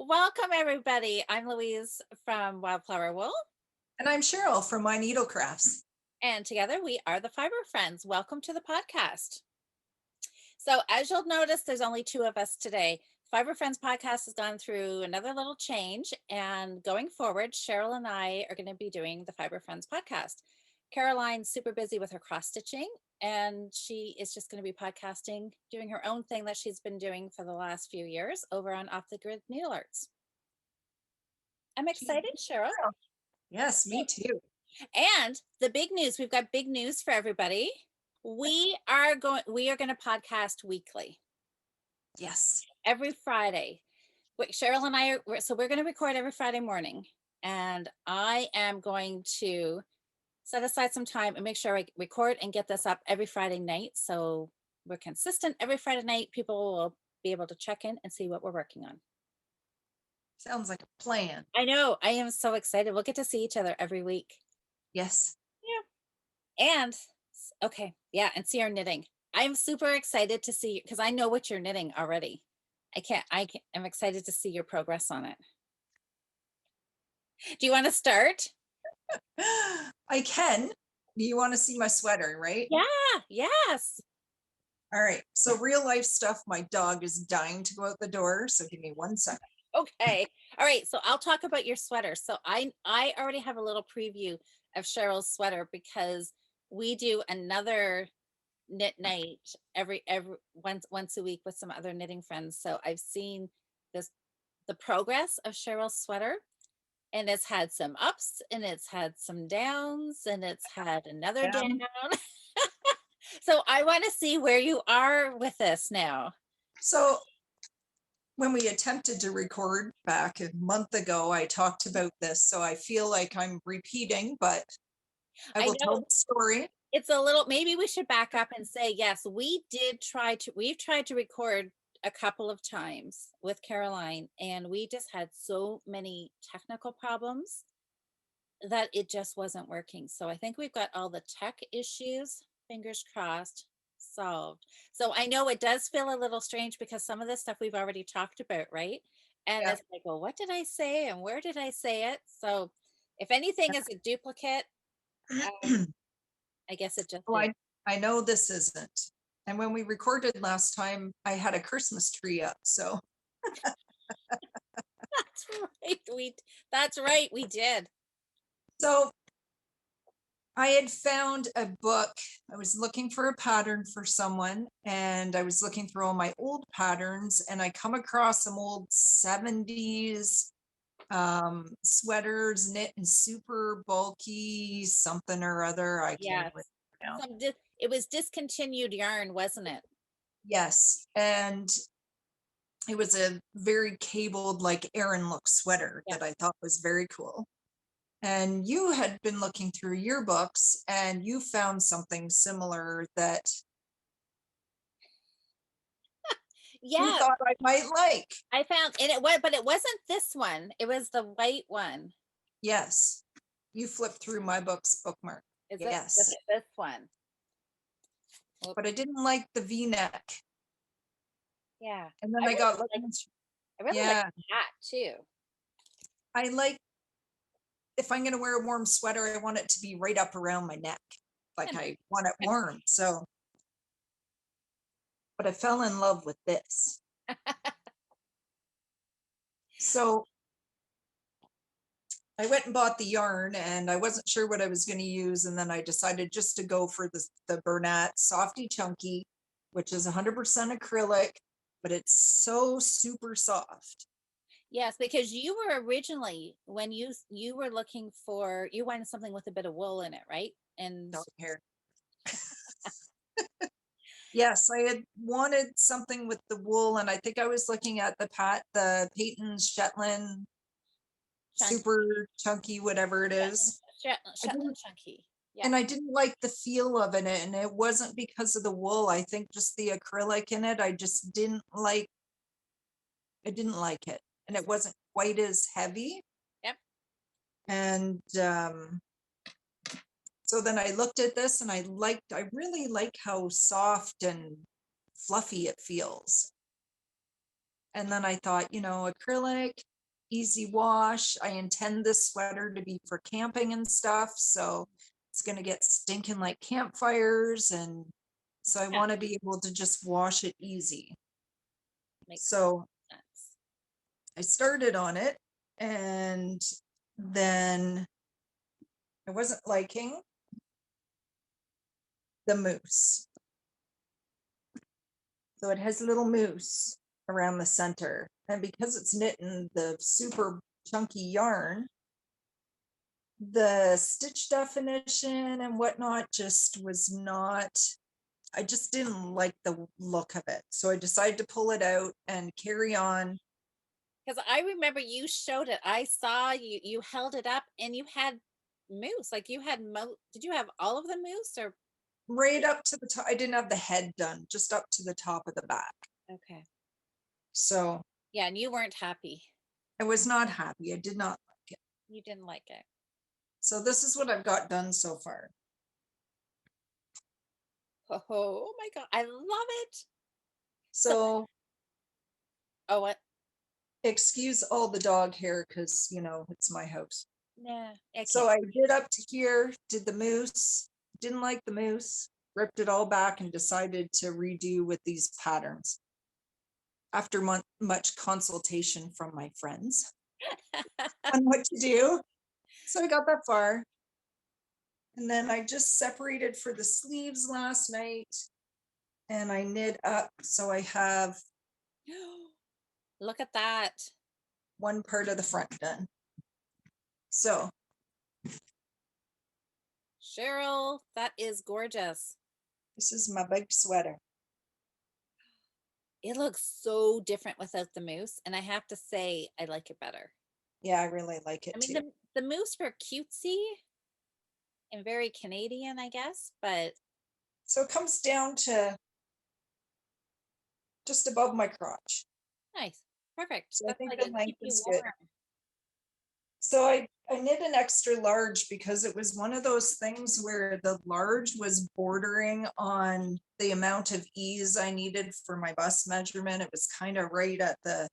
Welcome everybody. I'm Louise from Wildflower Wool, And I'm Cheryl from My Needle Crafts. and together we are the Fibre Friends. Welcome to the podcast. So, as you'll notice, there's only two of us today. Fibre Friends podcast has gone through another little change, and going forward, Cheryl and I are going to be doing the Fibre Friends podcast. Caroline's super busy with her cross stitching, and she is just going to be podcasting, doing her own thing that she's been doing for the last few years over on Off the Grid Needle Arts. I'm excited, Cheryl. Yes, me too. And the big news, we've got big news for everybody. We are going to podcast weekly. Yes. Every Friday. Wait, Cheryl and I we're going to record every Friday morning, and I am going to set aside some time and make sure I record and get this up every Friday night, so we're consistent. Every Friday night people will be able to check in and see what we're working on. Sounds like a plan. I know. I am so excited. We'll get to see each other every week. Yes. Yeah. And okay. Yeah. And see our knitting. I'm super excited to see, because I know what you're knitting already. I'm excited to see your progress on it. Do you want to start? I can. You want to see my sweater, right? Yeah. Yes. All right. So real life stuff. My dog is dying to go out the door. So give me 1 second. Okay. All right. So I'll talk about your sweater. So I already have a little preview of Cheryl's sweater, because we do another knit night every once a week with some other knitting friends. So I've seen the progress of Cheryl's sweater, and it's had some ups and it's had some downs and it's had another down. So I want to see where you are with this now. So when we attempted to record back a month ago, I talked about this. So I feel like I'm repeating, but I will tell the story. It's a little, maybe we should back up and say, yes, we've tried to record a couple of times with Caroline, and we just had so many technical problems that it just wasn't working. So I think we've got all the tech issues, fingers crossed, solved. So I know it does feel a little strange because some of this stuff we've already talked about, right? And it's like, well, what did I say and where did I say it? So if anything is a duplicate, I guess it just is. I know this isn't. And when we recorded last time, I had a Christmas tree up. So That's right. We did. So I had found a book. I was looking for a pattern for someone, and I was looking through all my old patterns, and I come across some old 70s sweaters knit in super bulky something or other. I can't remember. It was discontinued yarn, wasn't it? Yes. And it was a very cabled, like Aran look sweater that I thought was very cool. And you had been looking through your books and you found something similar that you thought I might like. I found, and but it wasn't this one. It was the white one. Yes. You flipped through my book's bookmark. Yes. This one. But I didn't like the V-neck. Yeah. And then I got like like that too. I like, if I'm going to wear a warm sweater, I want it to be right up around my neck. Like I want it warm. So, but I fell in love with this. So I went and bought the yarn, and I wasn't sure what I was going to use. And then I decided just to go for the Bernat Softy Chunky, which is 100% acrylic, but it's so super soft. Yes, because you were originally, when you were looking for, you wanted something with a bit of wool in it, right? And hair. Yes, I had wanted something with the wool, and I think I was looking at the Peyton's Shetland super chunky, whatever it is. Shetland chunky. Yeah. And I didn't like the feel of it, and it wasn't because of the wool. I think just the acrylic in it, I just didn't like. I didn't like it, and it wasn't quite as heavy. Yep. And so then I looked at this, and I really like how soft and fluffy it feels. And then I thought, acrylic, easy wash. I intend this sweater to be for camping and stuff, so it's going to get stinking like campfires, and so I Yeah, want to be able to just wash it easy. makes So sense. I started on it, and then I wasn't liking the mousse. So it has a little mousse around the center. And because it's knit in the super chunky yarn, the stitch definition and whatnot just was not, I just didn't like the look of it. So I decided to pull it out and carry on Because I remember you showed it. I saw you held it up and you had mousse. Like you had did you have all of the mousse or right up to the top. I didn't have the head done, just up to the top of the back. okay. So Yeah, and you weren't happy. I was not happy. I did not like it. You didn't like it. So this is what I've got done so far. Oh my god, I love it. So So oh what? excuse all the dog hair because, it's my house. Nah, I So can't. I did up to here, did the mousse, didn't like the mousse, ripped it all back and decided to redo with these patterns after much consultation from my friends on what to do. So I got that far. And then I just separated for the sleeves last night and I knit up. So I have Look at that. one part of the front done. So Cheryl, that is gorgeous. this is my big sweater. It looks so different without the mousse, and I have to say I like it better. Yeah, I really like I it mean, too. the mousse were cutesy and very Canadian, I guess, but So it comes down to just above my crotch. nice. Perfect. So I That's think like the it length keep you is good. warm. So I knit an extra large because it was one of those things where the large was bordering on the amount of ease I needed for my bust measurement. It was kind of right at the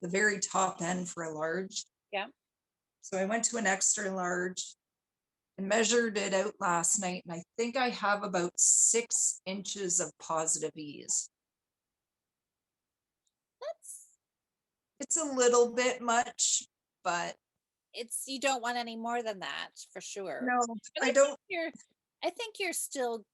very top end for a large. Yeah. So I went to an extra large and measured it out last night. And I think I have about 6 inches of positive ease. That's It's a little bit much, but it's you don't want any more than that for sure. no, But I don't. I think you're still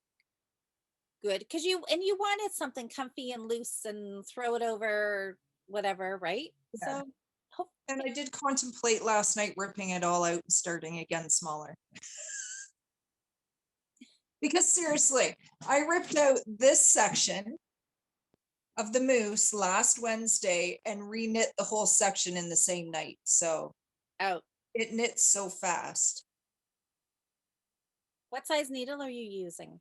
good because you wanted something comfy and loose and throw it over whatever, right? Yeah. So hope And I did contemplate last night ripping it all out and starting again smaller. Because seriously, I ripped out this section of the mousse last Wednesday and re-knit the whole section in the same night. So out. it knits so fast. What size needle are you using?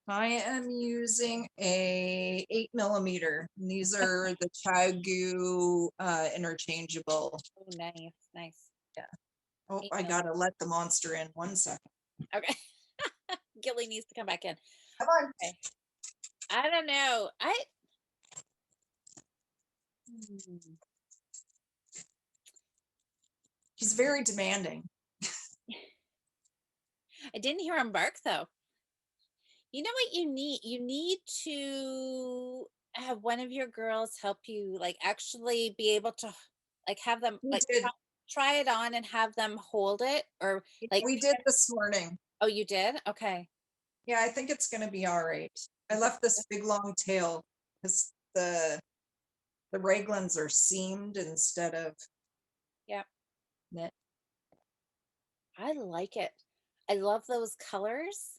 I am using a 8mm. These are the Chagu interchangeable. Oh, nice, nice. Yeah. Oh, Eight I mil. gotta let the monster in 1 second. Okay. Gilly needs to come back in. Come on. Okay. I don't know. Hmm. He's very demanding. I didn't hear him bark though. You know what you need? You need to have one of your girls help you, like actually be able to, like have them We like did. try it on and have them hold it, or like. We did this morning. Oh, you did? Okay. Yeah, I think it's gonna be all right. I left this big long tail because the raglans are seamed instead of Yeah, knit. I like it. I love those colors.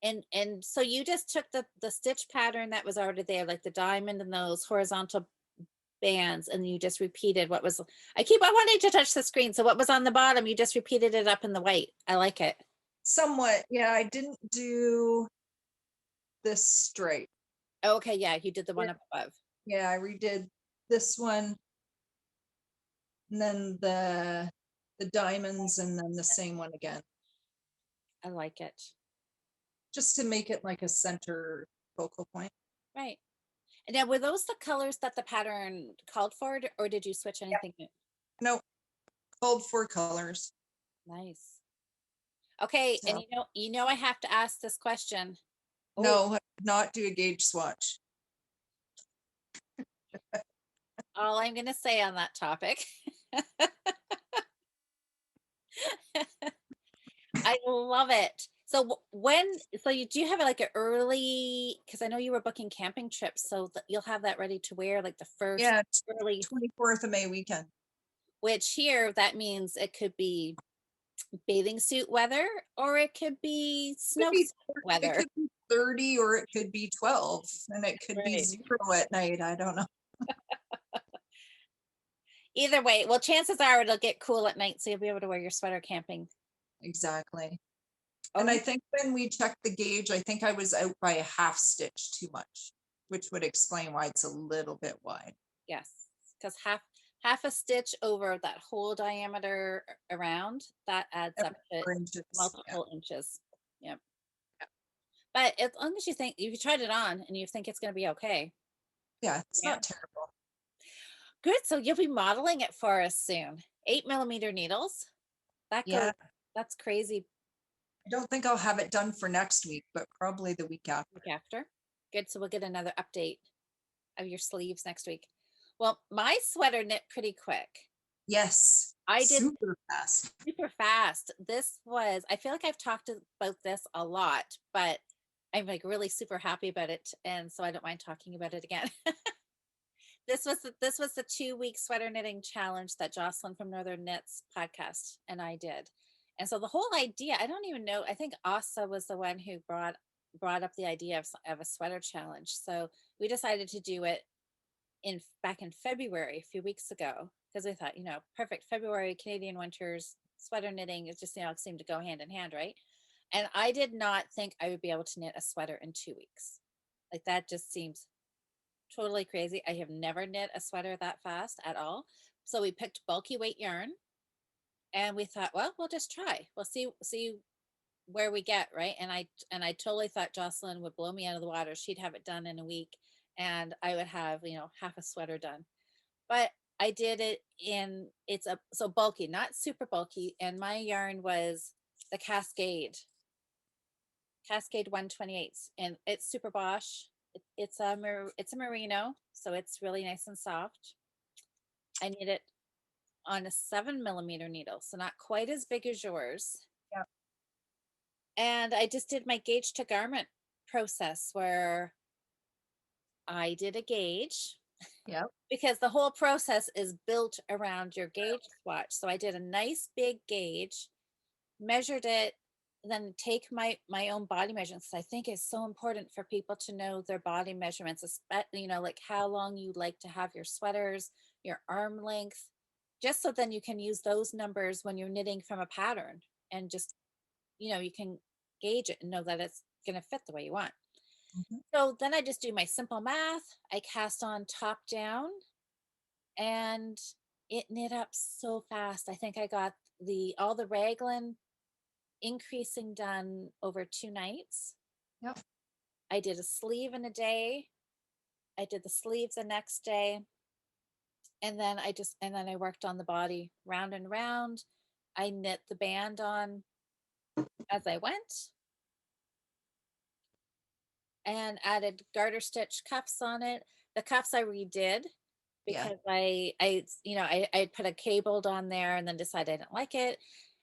And so you just took the stitch pattern that was already there, like the diamond and those horizontal bands, and you just repeated what was. I wanting to touch the screen. So what was on the bottom, you just repeated it up in the white. I like it. Somewhat, yeah, I didn't do this straight. Okay, yeah, you did the one Yeah, up above. yeah, I redid this one and then the diamonds and then the same one again, I like it. just to make it like a center focal point. Right. And now, were those the colors that the pattern called for, or did you switch Yep. anything new? No, called for colors. Nice. Okay, and So I have to ask this question. Oh, no, not do a gauge swatch. all I'm going to say on that topic. I love it. So so you do have like an early, because I know you were booking camping trips, so you'll have that ready to wear like the first Yeah, it's early, 24th of May weekend. which here that means it could be bathing suit weather or it could be Could snow be it weather. could be 30 or it could be 12 and it could be Right. 0 at night. I don't know. Either way, well, chances are it'll get cool at night, so you'll be able to wear your sweater camping. Exactly. And I Oh, think when we checked the gauge, I think I was out by a half stitch too much, which would explain why it's a little bit wide. yes, because half a stitch over that whole diameter around that adds up Every to 4 inches. Yeah. multiple inches. Yep. But as long as you think you tried it on and you think it's going to be okay. Yeah, it's Yeah. not terrible. Good. So you'll be modeling it for us soon. 8 millimeter needles. That goes. Yeah, That's crazy. I don't think I'll have it done for next week, but probably the week after. Week after. Good. So we'll get another update of your sleeves next week. Well, my sweater knit pretty quick. Yes, I did super fast. super fast. I feel like I've talked about this a lot, but I'm like really super happy about it. And so I don't mind talking about it again. This was the 2 week sweater knitting challenge that Jocelyn from Northern Knits podcast and I did. And so the whole idea, I don't even know, I think Asa was the one who brought up the idea of a sweater challenge. So we decided to do it in back in February, a few weeks ago, because we thought, perfect February, Canadian winters, sweater knitting, it just, it seemed to go hand in hand, right? And I did not think I would be able to knit a sweater in 2 weeks. Like that just seems totally crazy. I have never knit a sweater that fast at all. So we picked bulky weight yarn and we thought, well, we'll just try. We'll see where we get, right? And I totally thought Jocelyn would blow me out of the water. She'd have it done in a week and I would have, half a sweater done. But I did it so bulky, not super bulky. And my yarn was the Cascade 128s, and it's super Bosch. It's a merino, so it's really nice and soft. I knit it on a 7 millimeter needle, so not quite as big as yours. Yep. And I just did my gauge to garment process where I did a gauge Yep. because the whole process is built around your gauge swatch. So I did a nice big gauge, measured it, then take my own body measurements. I think it's so important for people to know their body measurements, especially, like how long you like to have your sweaters, your arm length, just so then you can use those numbers when you're knitting from a pattern and just, you can gauge it and know that it's going to fit the way you want. Mhm. So then I just do my simple math. I cast on top down and it knit up so fast. I think I got all the raglan increasing done over 2 nights. Yep. I did a sleeve in a day. I did the sleeves the next day. And then I worked on the body round and round. I knit the band on as I went and added garter stitch cuffs on it. The cuffs I redid Yeah. because I put a cabled on there and then decided I didn't like it.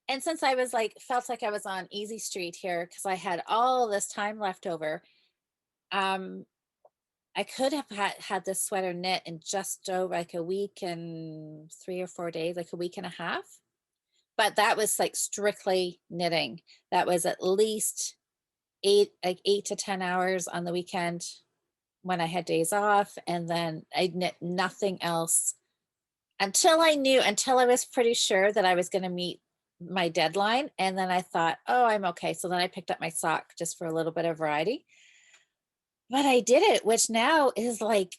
And since I was felt like I was on easy street here because I had all this time left over, um, I could have had this sweater knit in just over like a week and 3 or 4 days, like a week and a half. But that was like strictly knitting. That was at least 8 to 10 hours on the weekend when I had days off. And then I knit nothing else until I was pretty sure that I was going to meet my deadline. And then I thought, oh, I'm okay. So then I picked up my sock just for a little bit of variety. But I did it, which now is like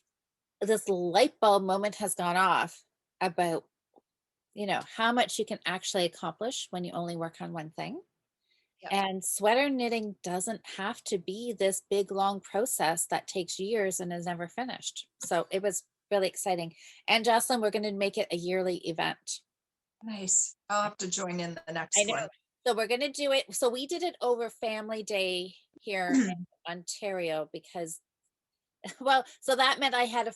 this light bulb moment has gone off about, how much you can actually accomplish when you only work on one thing. Yep. And sweater knitting doesn't have to be this big, long process that takes years and is never finished. So it was really exciting. And Jocelyn, we're going to make it a yearly event. Nice. I'll have to join in the I next know. one. So we're going to do it. So we did it over Family Day here in Ontario because, well, so that meant I had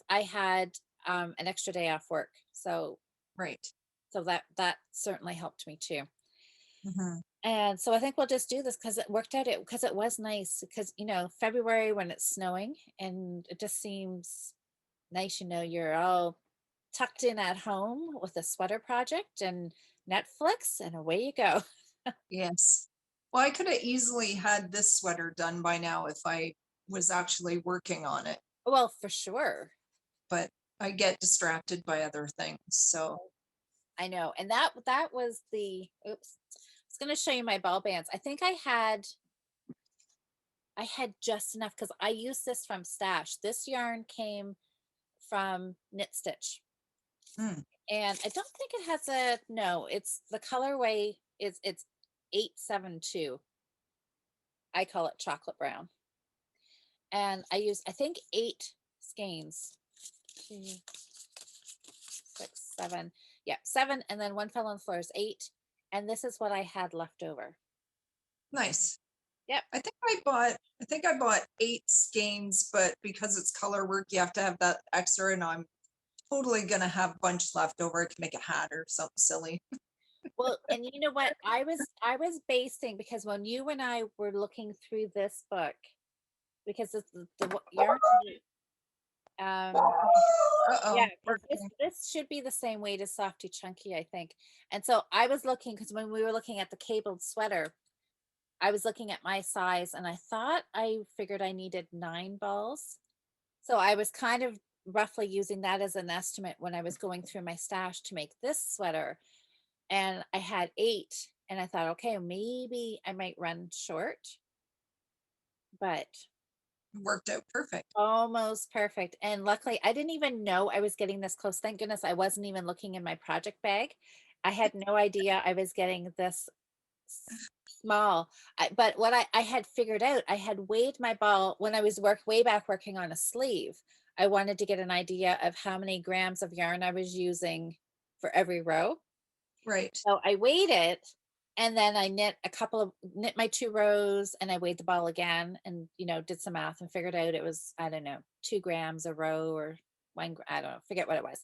an extra day off work. So Right. that certainly helped me too. Hmm. And so I think we'll just do this because it worked out. It because it was nice because February when it's snowing and it just seems nice. You're all tucked in at home with a sweater project and Netflix, and away you go. Yes. Well, I could have easily had this sweater done by now if I was actually working on it, Well, for sure. but I get distracted by other things. So, I know. And that was the oops. I was going to show you my ball bands. I think I had just enough because I used this from stash. This yarn came from Knit Stitch. mm, And I don't think it has a no, it's the colorway is it's 872. I call it chocolate brown. And I use I think 8 skeins. 2, 6, 7. Yeah, 7 and then one fell on the floor is 8. And this is what I had left over. nice. Yep. I think I bought 8 skeins, but because it's color work, you have to have that extra, and I'm totally gonna have a bunch left over. I can make a hat or something silly. Well, and you know what? I was basing because when you and I were looking through this book, because it's the yarn um Uh-oh. yeah, because this should be the same weight as Softy Chunky, I think. And so I was looking because when we were looking at the cabled sweater, I was looking at my size and I thought I figured I needed 9 balls. So I was kind of roughly using that as an estimate when I was going through my stash to make this sweater. And I had 8, and I thought, okay, maybe I might run short, but Worked out perfect. almost perfect. And luckily, I didn't even know I was getting this close. Thank goodness I wasn't even looking in my project bag. I had no idea I was getting this small. But what I had figured out, I had weighed my ball when I was way back working on a sleeve. I wanted to get an idea of how many grams of yarn I was using for every row. Right. So I weighed it and then I knit my 2 rows and I weighed the ball again and did some math and figured out it was, I don't know, 2 grams a row or I don't know, forget what it was.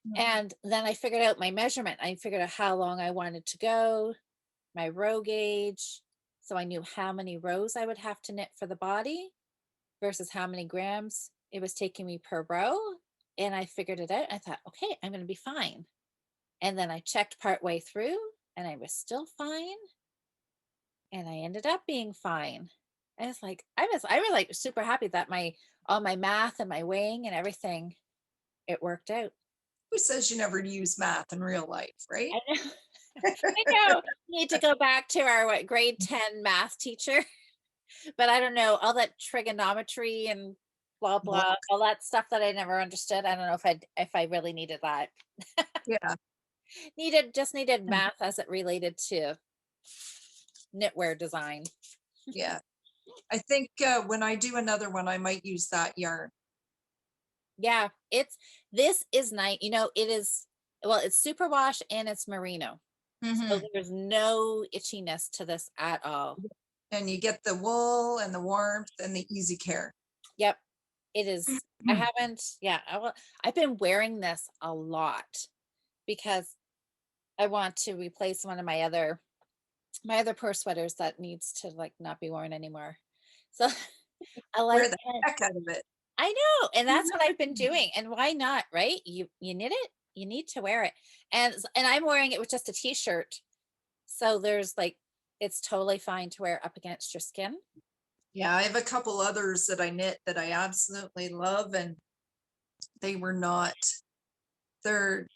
Mm, And then I figured out my measurement. I figured out how long I wanted to go, my row gauge. So I knew how many rows I would have to knit for the body versus how many grams it was taking me per row. And I figured it out. I thought, okay, I'm going to be fine. And then I checked part way through and I was still fine. And I ended up being fine. And it's like I was like super happy that my all my math and my weighing and everything, it worked out. who says you never use math in real life, right? I know. I know. Need to go back to our grade 10 math teacher. But I don't know, all that trigonometry and blah Blah. blah, all that stuff that I never understood. I don't know if I really needed that. Yeah. Needed math as it related to knitwear design. Yeah. I think when I do another one, I might use that yarn. Yeah, this is nice. It is well, it's superwash and it's merino. So Hmm. there's no itchiness to this at all. And you get the wool and the warmth and the easy care. Yep, it is. I haven't, yeah, I've been wearing this a lot because I want to replace one of my other purse sweaters that needs to like not be worn anymore. So I like Wear the heck out of it. I know, and that's what I've been doing. And why not, right? You knit it, you need to wear it. And I'm wearing it with just a t-shirt. So there's like it's totally fine to wear up against your skin. Yeah, I have a couple others that I knit that I absolutely love, and they were not, they're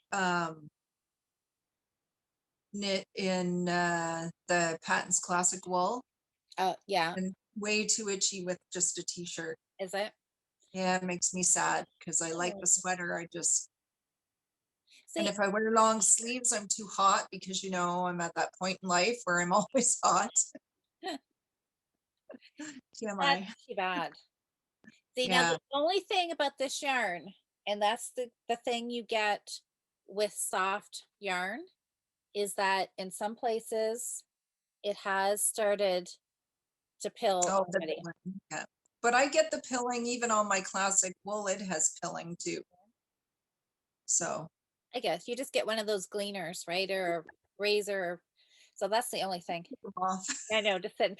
knit in the Patton's Classic wool Yeah, and way too itchy with just a t-shirt. is it? Yeah, it makes me sad because I like Oh. the sweater. And See, if I wear long sleeves, I'm too hot because I'm at that point in life where I'm always hot. That's TMI. too bad. See, now Yeah. the only thing about this yarn, and that's the thing you get with soft yarn, is that in some places it has started to pill Oh, the already. pilling. Yeah. But I get the pilling even on my classic wool. It has pilling too. So I guess you just get one of those gleaners, right? Or a razor. So that's the only thing. off. I know, just said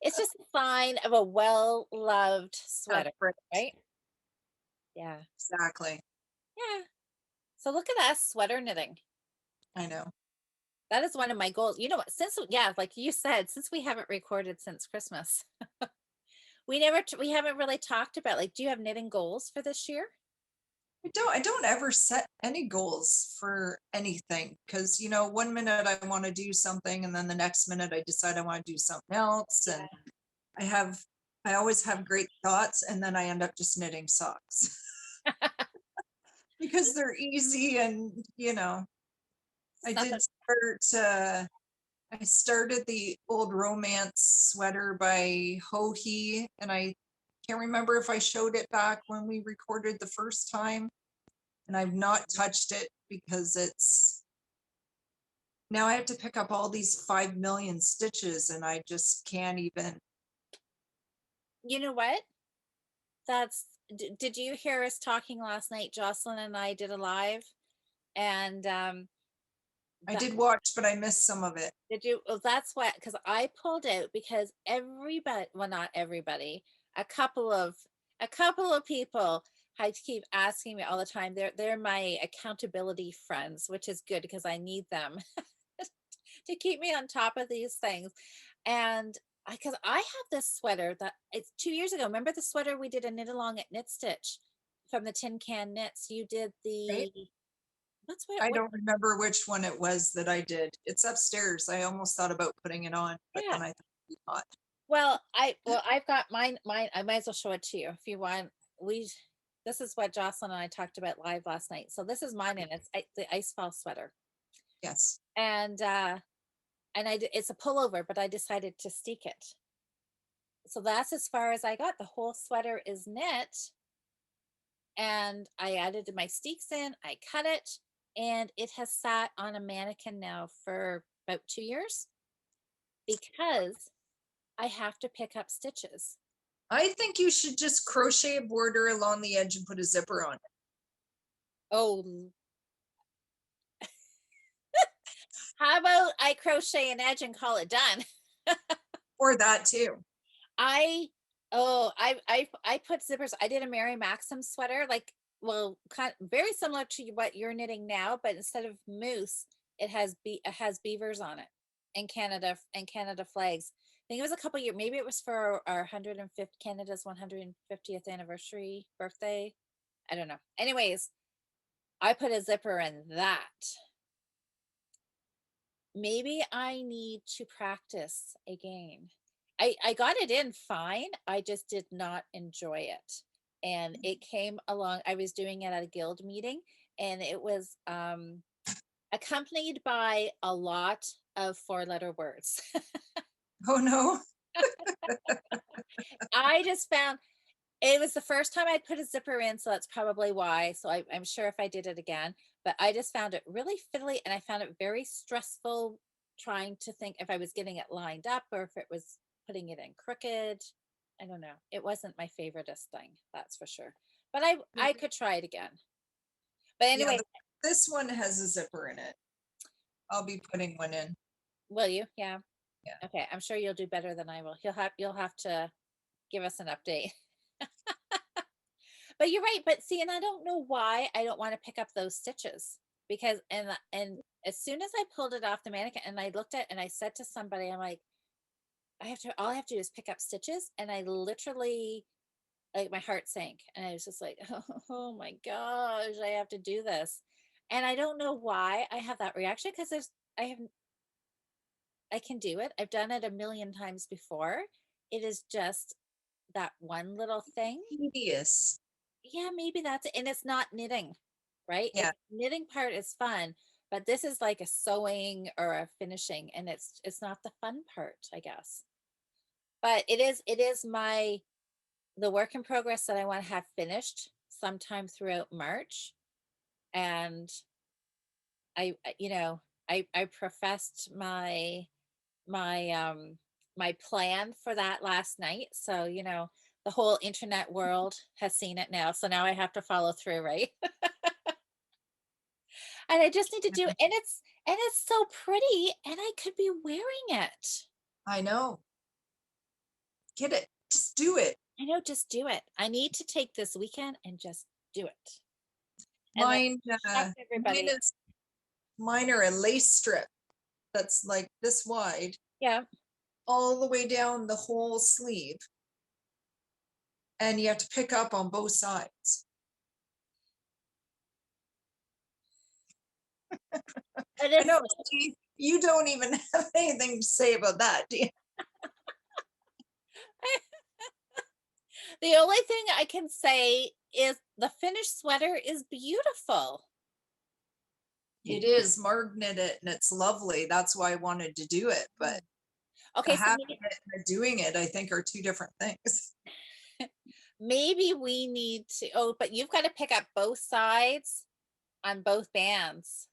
it's just a sign of a well-loved That's sweater, right. right? Yeah. Exactly. Yeah. So look at us sweater knitting. I know. That is one of my goals. You know what? Since yeah, like you said, since we haven't recorded since Christmas, we haven't really talked about like, do you have knitting goals for this year? I don't ever set any goals for anything because one minute I want to do something and then the next minute I decide I want to do something else. And Yeah. I have I always have great thoughts and then I end up just knitting socks because they're easy and I It's nothing. did start I started the old romance sweater by Hohi and I can't remember if I showed it back when we recorded the first time and I've not touched it because it's now I have to pick up all these 5 million stitches and I just can't even. You know what? Did you hear us talking last night? Jocelyn and I did a live, and I that did watch, but I missed some of it. did you? Well, that's what because I pulled out because everybody, well, not everybody, a couple of a couple of people had to keep asking me all the time. They're my accountability friends, which is good because I need them to keep me on top of these things. And because I have this sweater that it's 2 years ago. Remember the sweater we did a knit along at Knit Stitch from the Tin Can Knits? You did Right? the what's I what? don't remember which one it was that I did. It's upstairs. I almost thought about putting it on, but Yeah. then I thought it'd be hot. I've got mine. I might as well show it to you if you want. We this is what Jocelyn and I talked about live last night. So this is mine, and it's the ice fall sweater, Yes. and it's a pullover, but I decided to steek it. So that's as far as I got. The whole sweater is knit, and I added my steeks in. I cut it, and it has sat on a mannequin now for about 2 years because I have to pick up stitches. I think you should just crochet a border along the edge and put a zipper on it. Oh, how about I crochet an edge and call it done? Or that too. I I put zippers. I did a Mary Maxim sweater, like well, kind very similar to what you're knitting now, but instead of moose, it has beavers on it and Canada flags. I think it was a couple years, maybe it was for our 150 Canada's 150th anniversary birthday. I don't know. Anyways, I put a zipper in that. Maybe I need to practice again. I got it in fine. I just did not enjoy it. And it came along, I was doing it at a guild meeting, and it was accompanied by a lot of four-letter words. Oh no. I just found it was the first time I'd put a zipper in, so that's probably why. So I'm sure if I did it again, but I just found it really fiddly and I found it very stressful trying to think if I was getting it lined up or if it was putting it in crooked. I don't know. It wasn't my favoriteest thing, that's for sure. But I could try it again. But Yeah, anyway, this one has a zipper in it. I'll be putting one in. will you? Yeah. Yeah. Okay. I'm sure you'll do better than I will. You'll have to give us an update. But you're right, but see, and I don't know why I don't wanna pick up those stitches because and as soon as I pulled it off the mannequin and I looked at and I said to somebody, I'm like, "I have to all I have to do is pick up stitches," and I literally like, my heart sank, and I was just like, "Oh my gosh, I have to do this." And I don't know why I have that reaction because I have I can do it. I've done it a million times before. It is just that one little thing. Tedious. Yeah, maybe that's it, and it's not knitting, right? Yeah. Knitting part is fun, but this is like a sewing or a finishing, and it's not the fun part, I guess. but it is the work in progress that I want to have finished sometime throughout March. And I professed my my plan for that last night. So, the whole internet world has seen it now. So now I have to follow through, right? And I just need to do it. And it's so pretty and I could be wearing it. I know. Get it. Just do it. I know, just do it. I need to take this weekend and just do it. And then Mine, check mine everybody. is mine are a lace strip that's like this wide, Yeah. all the way down the whole sleeve, and you have to pick up on both sides. It I is. know, Steve, you don't even have anything to say about that, do you? The only thing I can say is the finished sweater is beautiful. It is. Marg knit it and it's lovely. That's why I wanted to do it. But Mm. Okay, so having it and doing it, I think, are two different things. maybe we need to, oh, but you've got to pick up both sides on both bands.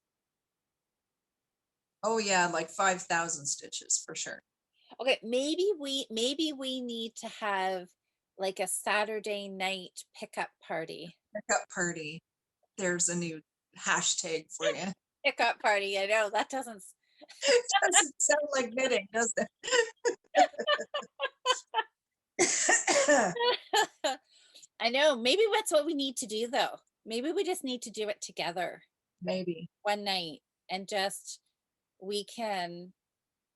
Oh yeah, like 5,000 stitches for sure. Okay, maybe we need to have like a Saturday night pickup party. Pickup party. There's a new hashtag for you. Pickup party. I know that doesn't It doesn't sound like knitting, does it? I know. Maybe that's what we need to do though. Maybe we just need to do it together Maybe. one night and just we can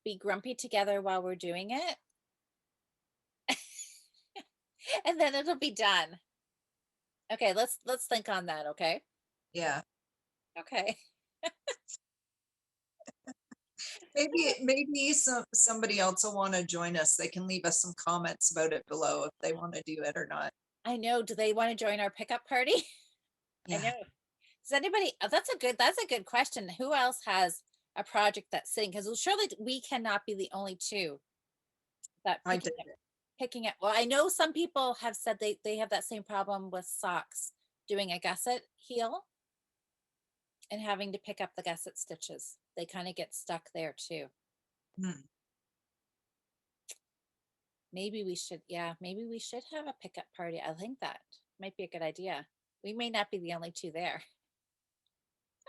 be grumpy together while we're doing it and then it'll be done. Okay, let's think on that, okay? Yeah. Okay. Maybe somebody else will want to join us. They can leave us some comments about it below if they want to do it or not. I know. Do they want to join our pickup party? I Yeah. know. Does anybody that's a good question. Who else has a project that's sitting? Because surely we cannot be the only two that I did picking it. Well, I know some people have said they have that same problem with socks doing a gusset heel and having to pick up the gusset stitches. They kind of get stuck there too. Hmm. Maybe we should have a pickup party. I think that might be a good idea. We may not be the only two there.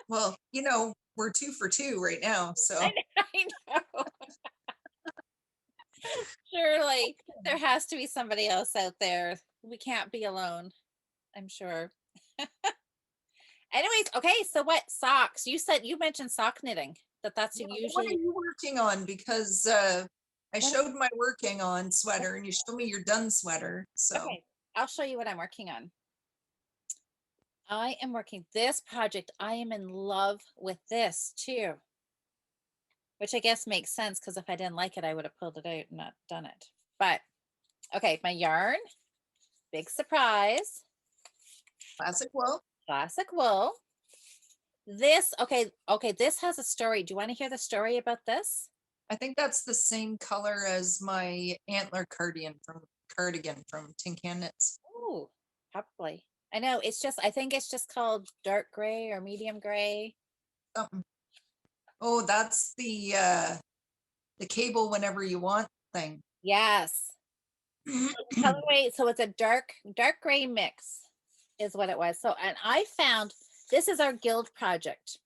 Well, we're 2 for 2 right now. So I know. Surely there has to be somebody else out there. We can't be alone, I'm sure. Anyways, okay, so what socks? You mentioned sock knitting. That's yeah, what are usually you working on? Because I what showed my working on sweater and you showed me your done sweater. So okay, I'll show you what I'm working on. I am working this project. I am in love with this too, which I guess makes sense because if I didn't like it, I would have pulled it out and not done it. But okay, my yarn, big surprise, classic wool. classic wool. Okay, this has a story. Do you want to hear the story about this? I think that's the same color as my antler cardigan from Tin Can Knits. Oh, probably. I know. I think it's just called dark gray or medium gray. Something. Oh, that's the cable whenever you want thing. Yes. Colorway. So it's a dark gray mix is what it was. So, and I found this is our guild project.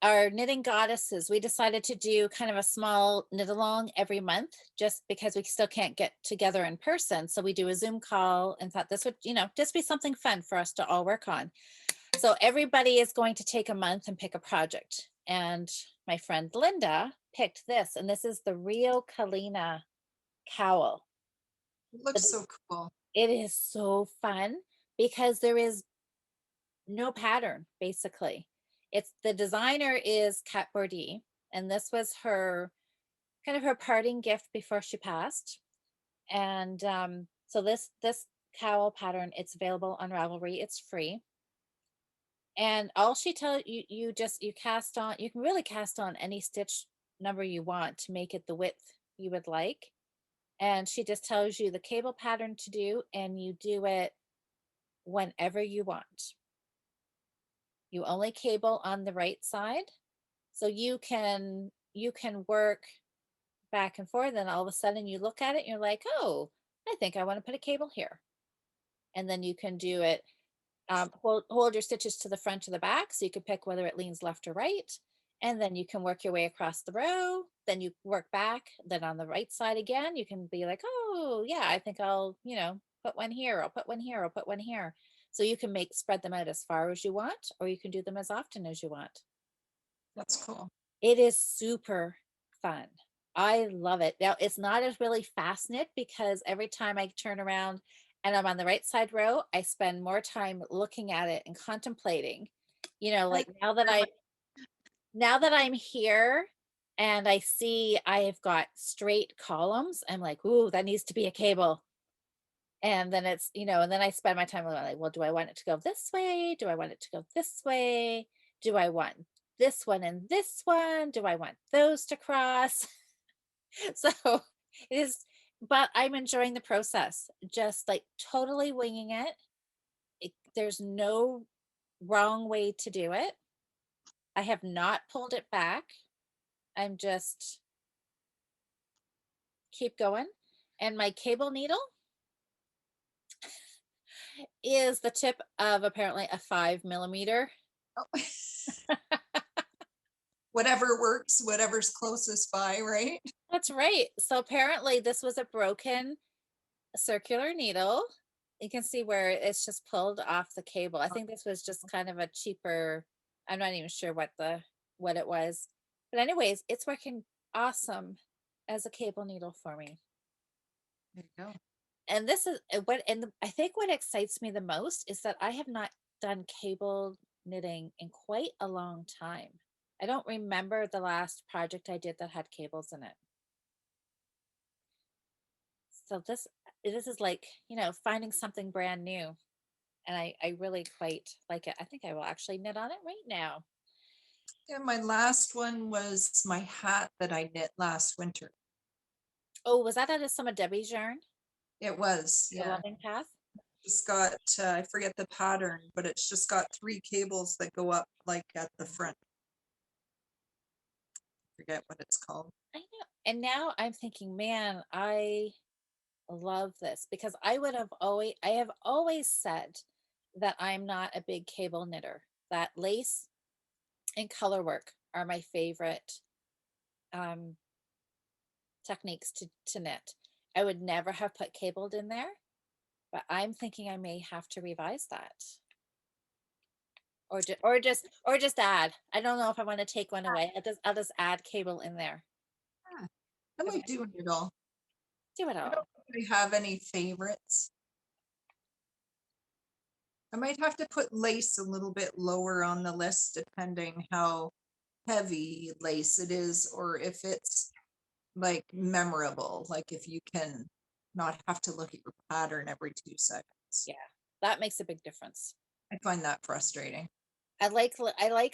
Our knitting goddesses, we decided to do kind of a small knit along every month just because we still can't get together in person. So we do a Zoom call and thought this would, just be something fun for us to all work on. So everybody is going to take a month and pick a project. And my friend Linda picked this, and this is the Rio Kalina cowl. It looks so cool. It is so fun because there is no pattern basically. It's the designer is Kat Bordy, and this was her kind of her parting gift before she passed. And so this cowl pattern, it's available on Ravelry. It's free. And all she tell you, you cast on, you can really cast on any stitch number you want to make it the width you would like. And she just tells you the cable pattern to do, and you do it whenever you want. You only cable on the right side. So you can work back and forth, and all of a sudden you look at it and you're like, oh, I think I want to put a cable here. And then you can do it, hold your stitches to the front or the back so you can pick whether it leans left or right. And then you can work your way across the row. Then you work back. Then on the right side again, you can be like, oh, yeah, I think I'll, put one here. I'll put one here. I'll put one here. So you can spread them out as far as you want, or you can do them as often as you want. That's cool. It is super fun. I love it. Now, it's not as really fast knit because every time I turn around and I'm on the right side row, I spend more time looking at it and contemplating. I Like now that I'm here and I see I have got straight columns, I'm like, ooh, that needs to be a cable. And then and then I spend my time like, well, do I want it to go this way? Do I want it to go this way? Do I want this one and this one? Do I want those to cross? So it is, but I'm enjoying the process, just like totally winging it. There's no wrong way to do it. I have not pulled it back. I'm just keep going. And my cable needle is the tip of apparently a 5 millimeter. Whatever works, whatever's closest by, right? That's right. So apparently this was a broken circular needle. You can see where it's just pulled off the cable. I think this was just kind of a cheaper, I'm not even sure what it was. But anyways, it's working awesome as a cable needle for me. There you go. And this is I think what excites me the most is that I have not done cable knitting in quite a long time. I don't remember the last project I did that had cables in it. So this is like, finding something brand new. And I really quite like it. I think I will actually knit on it right now. Yeah, my last one was my hat that I knit last winter. Oh, was that out of some of Debbie's yarn? It was, The yeah. Loving Path? Just got, I forget the pattern, but it's just got 3 cables that go up like at the front. Forget what it's called. I know. And now I'm thinking, man, I love this because I have always said that I'm not a big cable knitter. That lace and color work are my favorite um, techniques to knit. I would never have put cabled in there, but I'm thinking I may have to revise that. Or just add. I don't know if I want to take one away. I'll just add cable in there. Yeah, I Okay. might do it all. Do it I don't all. really have any favorites. I might have to put lace a little bit lower on the list depending how heavy lace it is, or if it's like memorable, like if you can not have to look at your pattern every 2 seconds. Yeah, that makes a big difference. I find that frustrating. I like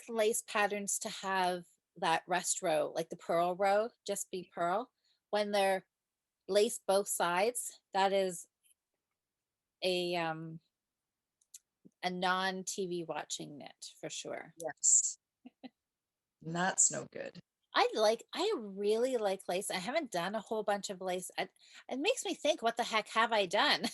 lace patterns to have that rest row, like the purl row, just be purl. When they're lace both sides, that is a non-TV watching knit for sure. Yes. And that's no good. I really like lace. I haven't done a whole bunch of lace. It makes me think, what the heck have I done?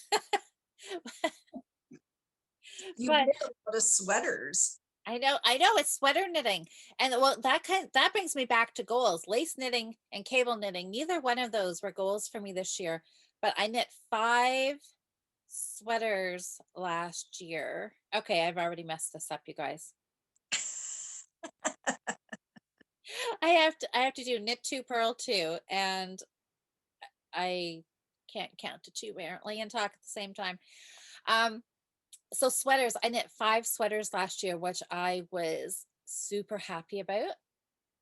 You But knit a lot of sweaters. I know it's sweater knitting. And well, that brings me back to goals. Lace knitting and cable knitting. Neither one of those were goals for me this year, but I knit 5 sweaters last year. Okay, I've already messed this up, you guys. I have to do knit 2, purl 2, and I can't count to 2 apparently and talk at the same time. Um, so sweaters, I knit 5 sweaters last year, which I was super happy about.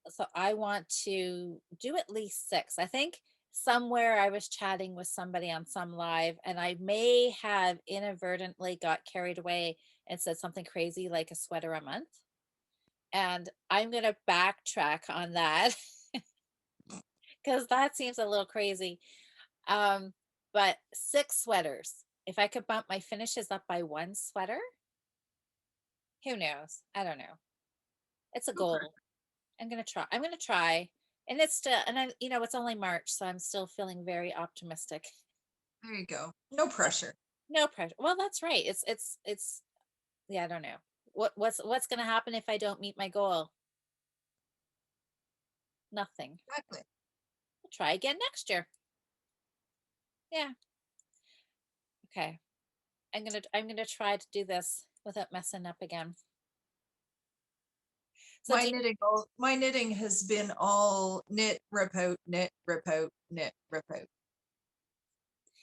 So I want to do at least 6. I think somewhere I was chatting with somebody on some live, and I may have inadvertently got carried away and said something crazy like a sweater a month. And I'm going to backtrack on that because that seems a little crazy. Um, but 6 sweaters. If I could bump my finishes up by 1 sweater, who knows? I don't know. It's a Okay. goal. I'm gonna try. I'm gonna try. And it's still, and I, it's only March, so I'm still feeling very optimistic. There you go. No pressure. No pressure. Well, that's right. Yeah, I don't know. What's gonna happen if I don't meet my goal? Nothing. Exactly. I'll try again next year. Yeah. Okay. I'm gonna try to do this without messing up again. So do you, My knitting has been all knit, rip out, knit, rip out, knit, rip out.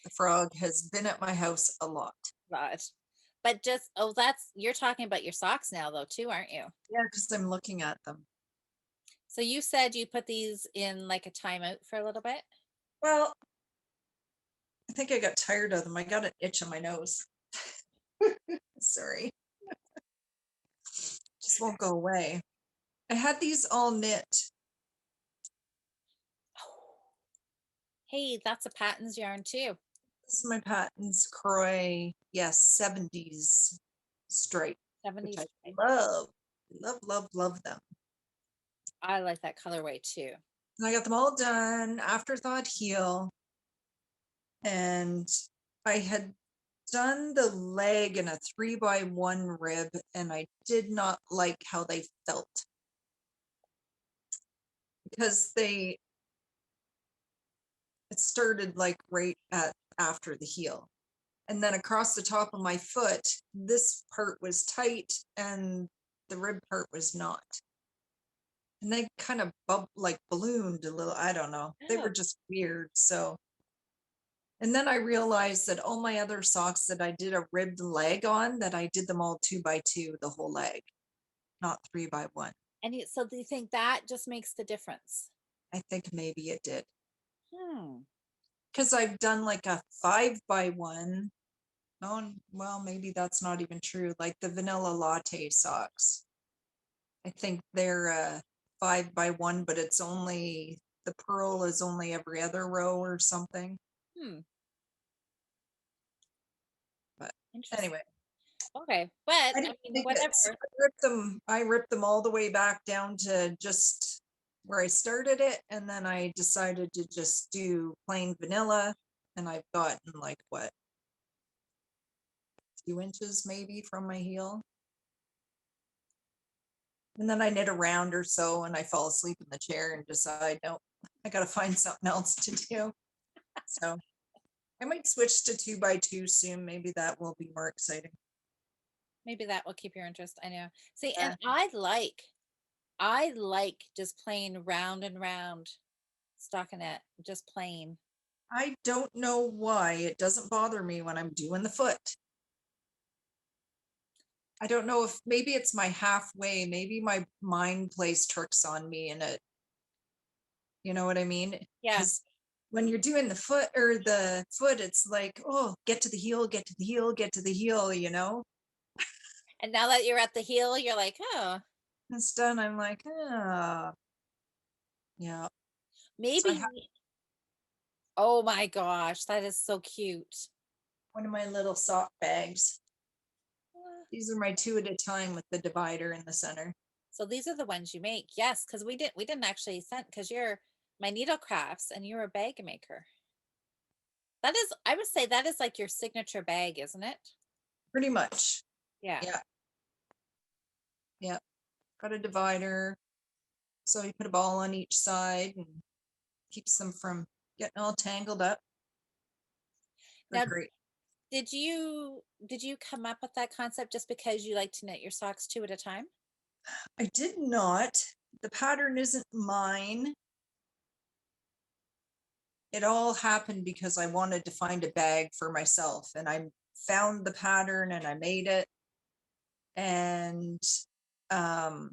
The frog has been at my house a lot. but just, oh, that's, you're talking about your socks now though too, aren't you? Yeah, because I'm looking at them. So you said you put these in like a timeout for a little bit. Well, I think I got tired of them. I got an itch on my nose. Sorry. Just won't go away. I had these all knit. Hey, that's a Patton's yarn too. This is my Patton's Croy, yes, 70s stripe, which 70s. I love. Love, love, love them. I like that colorway too. And I got them all done, afterthought heel. And I had done the leg in a 3x1 rib, and I did not like how they felt because it started like right at after the heel. And then across the top of my foot, this part was tight and the rib part was not. And they kind of like ballooned a little. I don't know. They Oh, were just weird. So, and then I realized that all my other socks that I did a ribbed leg on, that I did them all 2x2, the whole leg, not 3x1. and so do you think that just makes the difference? I think maybe it did Hmm. because I've done like a 5x1. Oh, well, maybe that's not even true. Like the vanilla latte socks. I think they're 5x1, but it's only the purl is only every other row or something. Hmm. But Interesting. anyway, Okay, but I I didn't mean, dig it. So whatever. I ripped them. I ripped them all the way back down to just where I started it, and then I decided to just do plain vanilla. And I've gotten like what, 2 inches maybe from my heel. And then I knit a round or so, and I fall asleep in the chair and decide, no, I got to find something else to do. So I might switch to 2x2 soon. Maybe that will be more exciting. Maybe that will keep your interest. I know. See, and Yeah. I like just plain round and round stockinette, just plain. I don't know why it doesn't bother me when I'm doing the foot. I don't know if maybe it's my halfway, maybe my mind plays tricks on me and it, you know what I mean? Yeah. Because when you're doing the foot, it's like, oh, get to the heel, get to the heel, get to the heel, you know? And now that you're at the heel, you're like, oh, It's done. I'm like, ah, yeah. So I have maybe. Oh my gosh, that is so cute. one of my little sock bags. Uh, These are my 2 at a time with the divider in the center. So these are the ones you make. Yes, because we didn't actually send, because you're my needle crafts and you're a bag maker. That is, I would say that is like your signature bag, isn't it? Pretty much. Yeah. Yeah. Yeah. Got a divider. So you put a ball on each side and keeps them from getting all tangled up. They're Now, great. did you come up with that concept just because you like to knit your socks 2 at a time? I did not. The pattern isn't mine. It all happened because I wanted to find a bag for myself and I found the pattern and I made it. And um,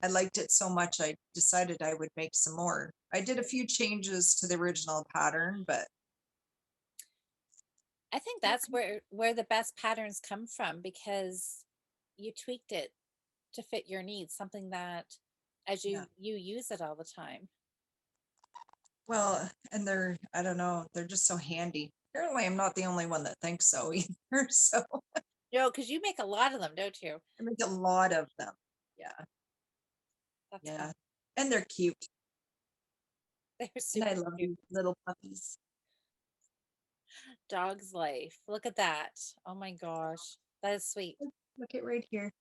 I liked it so much, I decided I would make some more. I did a few changes to the original pattern, but I think that's where the best patterns come from, because you tweaked it to fit your needs, something that as yeah, you use it all the time. Well, and I don't know, they're just so handy. Apparently, I'm not the only one that thinks so either. So No, because you make a lot of them, don't you? I make a lot of them. Yeah, That's fun. yeah. And they're cute. They're And I super love cute. these little puppies. Dog's life. Look at that. Oh my gosh. That is sweet. Look at right here.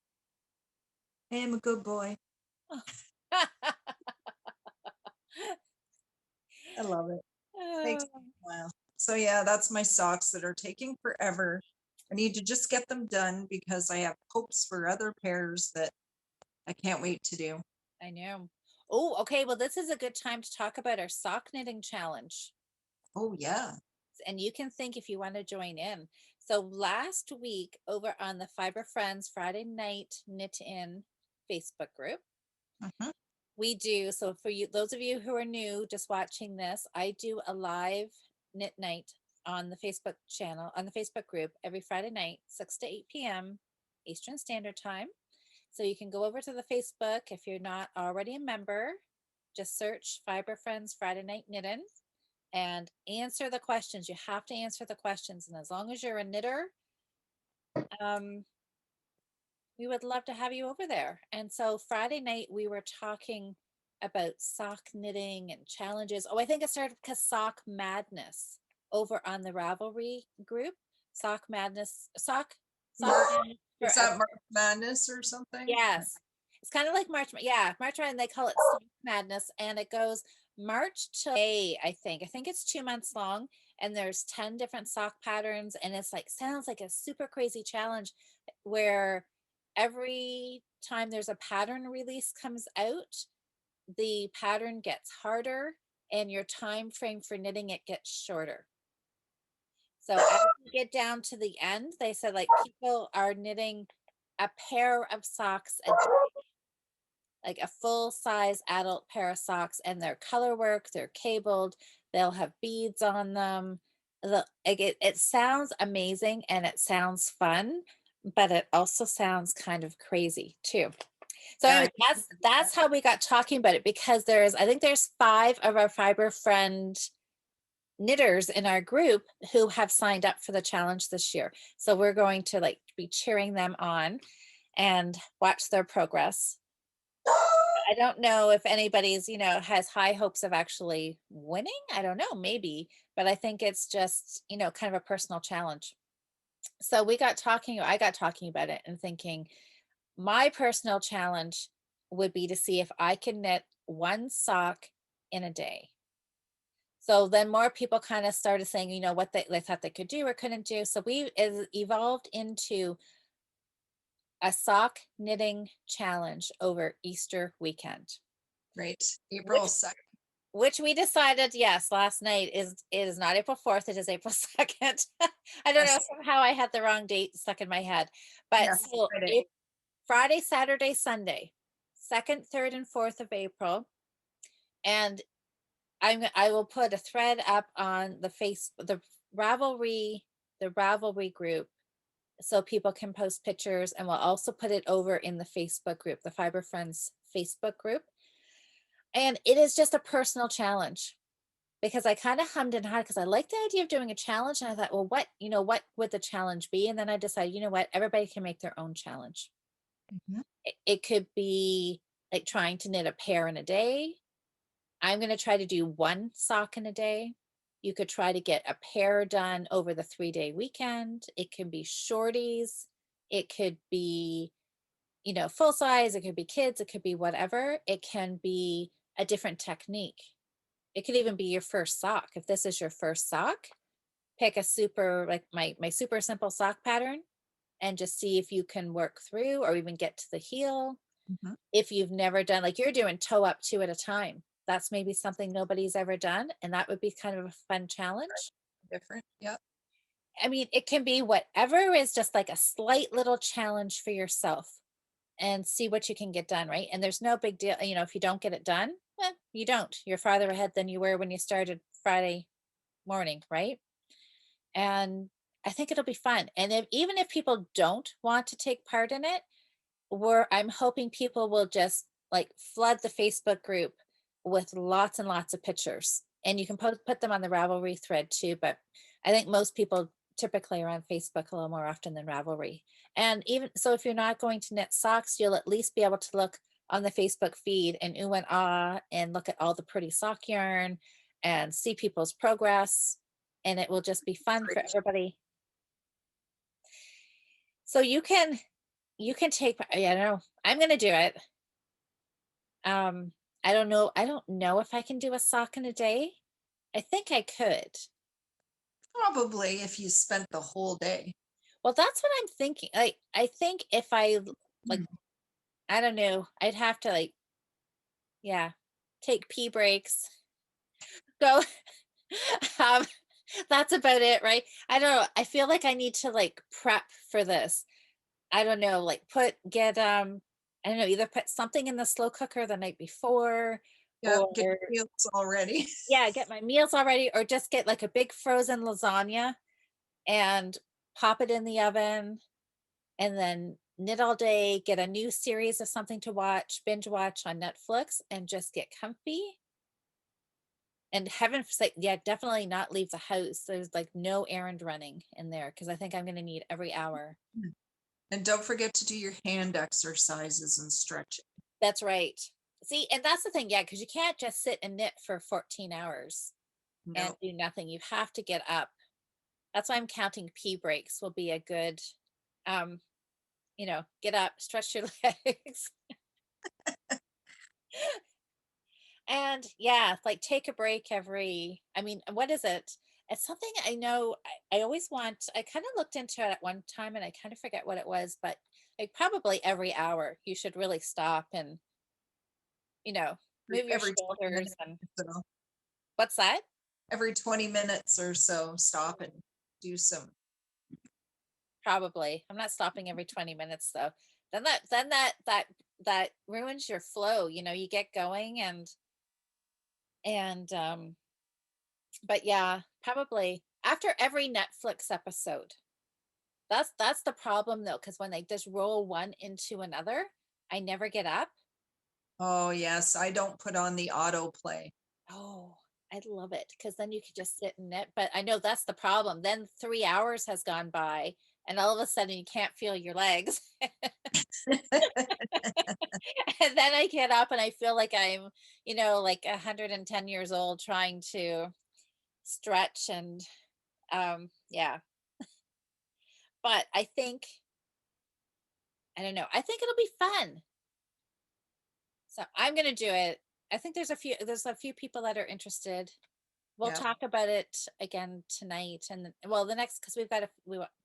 I am a good boy. I love it. Makes Oh, me smile. So yeah, that's my socks that are taking forever. I need to just get them done because I have hopes for other pairs that I can't wait to do. I know. Oh, okay. Well, this is a good time to talk about our sock knitting challenge. Oh yeah. And you can think if you want to join in. So last week over on the Fibre Friends Friday night knit in Facebook group, Mhm. we do. So for you, those of you who are new, just watching this, I do a live knit night on the Facebook channel, on the Facebook group every Friday night, 6 to 8 p.m. Eastern Standard Time. So you can go over to the Facebook if you're not already a member, just search Fibre Friends Friday Night Knitting and answer the questions. You have to answer the questions. And as long as you're a knitter, um, we would love to have you over there. And so Friday night, we were talking about sock knitting and challenges. Oh, I think it started because Sock Madness over on the Ravelry group. Sock Madness, Sock Yeah. Madness Is Forever. that March Madness or something? Yes. It's kind of like yeah, March Madness, they call it Sock Madness, and it goes March to May, I think. I think it's 2 months long, and there's 10 different sock patterns, and it's like sounds like a super crazy challenge where every time there's a pattern release comes out, the pattern gets harder and your time frame for knitting it gets shorter. So as you get down to the end, they said like people are knitting a pair of socks a day, like a full size adult pair of socks, and they're color work, they're cabled, they'll have beads on them. It sounds amazing and it sounds fun, but it also sounds kind of crazy too. So Yeah, anyway, that's how we got talking about it because I think there's 5 of our Fibre friend knitters in our group who have signed up for the challenge this year. So we're going to like be cheering them on and watch their progress. I don't know if anybody's, has high hopes of actually winning. I don't know, maybe, but I think it's just, kind of a personal challenge. So I got talking about it and thinking my personal challenge would be to see if I can knit one sock in a day. So then more people kind of started saying, what they thought they could do or couldn't do. So we evolved into a sock knitting challenge over Easter weekend, great. April which 2nd. which we decided, yes, last night is not April 4th, it is April 2nd. I don't know, Yes. somehow I had the wrong date stuck in my head. But Yes. so Friday. Friday, Saturday, Sunday, 2nd, 3rd, and 4th of April. And I will put a thread up on Ravelry, the Ravelry group so people can post pictures, and we'll also put it over in the Facebook group, the Fibre Friends Facebook group. And it is just a personal challenge because I kind of hummed and hawed because I like the idea of doing a challenge. And I thought, well, what would the challenge be? And then I decided, you know what, everybody can make their own challenge. Mhm. It could be like trying to knit a pair in a day. I'm going to try to do one sock in a day. You could try to get a pair done over the 3-day weekend. It can be shorties. It could be, full size. It could be kids. It could be whatever. It can be a different technique. It could even be your first sock. If this is your first sock, pick a super, like my super simple sock pattern and just see if you can work through or even get to the heel. Mhm. If you've never done, like you're doing toe up 2 at a time, that's maybe something nobody's ever done. And that would be kind of a fun challenge. Different. Yep. I mean, it can be whatever is just like a slight little challenge for yourself and see what you can get done, right? And there's no big deal, if you don't get it done, you don't. You're farther ahead than you were when you started Friday morning, right? And I think it'll be fun. And even if people don't want to take part in it, I'm hoping people will just like flood the Facebook group with lots and lots of pictures and you can put them on the Ravelry thread too, but I think most people typically are on Facebook a little more often than Ravelry. And even so, if you're not going to knit socks, you'll at least be able to look on the Facebook feed and ooh and ah and look at all the pretty sock yarn and see people's progress. And it will just be fun for Great. everybody. So you can take, yeah, I don't know. I'm gonna do it. Um, I don't know if I can do a sock in a day. I think I could. Probably if you spent the whole day. Well, that's what I'm thinking. I think if like, Mm. I don't know, I'd have to like, yeah, take pee breaks, go. um, that's about it, right? I don't know. I feel like I need to like prep for this. I don't know, like get I don't know, either put something in the slow cooker the night before, Yep, or get your meals already. yeah, get my meals already, or just get like a big frozen lasagna and pop it in the oven and then knit all day, get a new series of something to watch, binge watch on Netflix, and just get comfy. And heaven forsake, yeah, definitely not leave the house. There's like no errand running in there because I think I'm going to need every hour. Mm. And don't forget to do your hand exercises and stretching. That's right. See, and that's the thing, yeah, because you can't just sit and knit for 14 hours and No, do nothing. You have to get up. That's why I'm counting pee breaks will be a good, um, get up, stretch your legs. And yeah, like take a break I mean, what is it? It's something I know I always want. I kind of looked into it at one time and I kind of forget what it was, but like probably every hour you should really stop and, you know, move your every 20 shoulders minutes and or so. what's that? Every 20 minutes or so, stop and do some. Probably. I'm not stopping every 20 minutes though. Then that ruins your flow, you get going and but yeah, probably after every Netflix episode. That's the problem though, because when they just roll one into another, I never get up. Oh, yes, I don't put on the autoplay. Oh, I love it because then you could just sit in it. But I know that's the problem. Then 3 hours has gone by, and all of a sudden you can't feel your legs. And then I get up and I feel like I'm, like 110 years old trying to stretch and yeah. But I don't know. I think it'll be fun. So I'm gonna do it. I think there's a few people that are interested. We'll Yeah. talk about it again tonight well the next because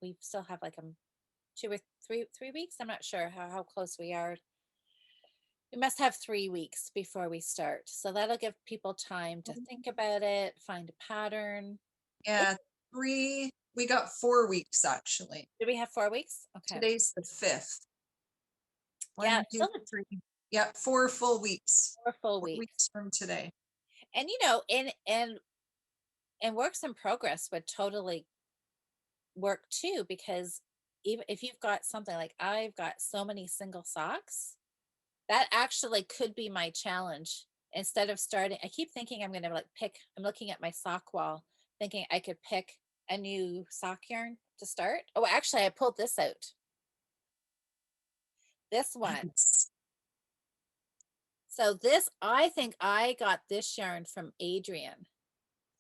we still have like 2 or 3 weeks. I'm not sure how close we are. We must have 3 weeks before we start. So that'll give people time to think about it, find a pattern. It, Yeah, we got 4 weeks actually. do we have 4 weeks? Okay. Today's the 5th. Yeah, One, two, still three. Yeah, 4 full weeks. 4 full weeks. 4 weeks from today. And and works in progress would totally work too because even if you've got something like I've got so many single socks, that actually could be my challenge. Instead of starting, I keep thinking I'm going to like I'm looking at my sock wall, thinking I could pick a new sock yarn to start. Oh, actually, I pulled this out. This one. Nice. So I think I got this yarn from Adrian.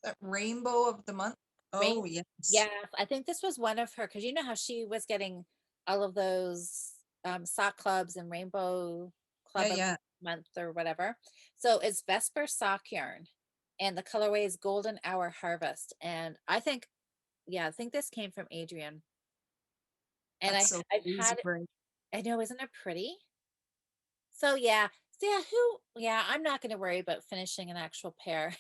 That rainbow of the month. Rain. Oh, yes. Yeah, I think this was one of her because you know how she was getting all of those sock clubs and Rainbow Yeah, Club of the yeah. Month or whatever. So it's Vesper sock yarn, and the colorway is Golden Hour Harvest. And I think this came from Adrian. And That's so I've crazy had it. great. I know, isn't it pretty? So yeah, I'm not going to worry about finishing an actual pair.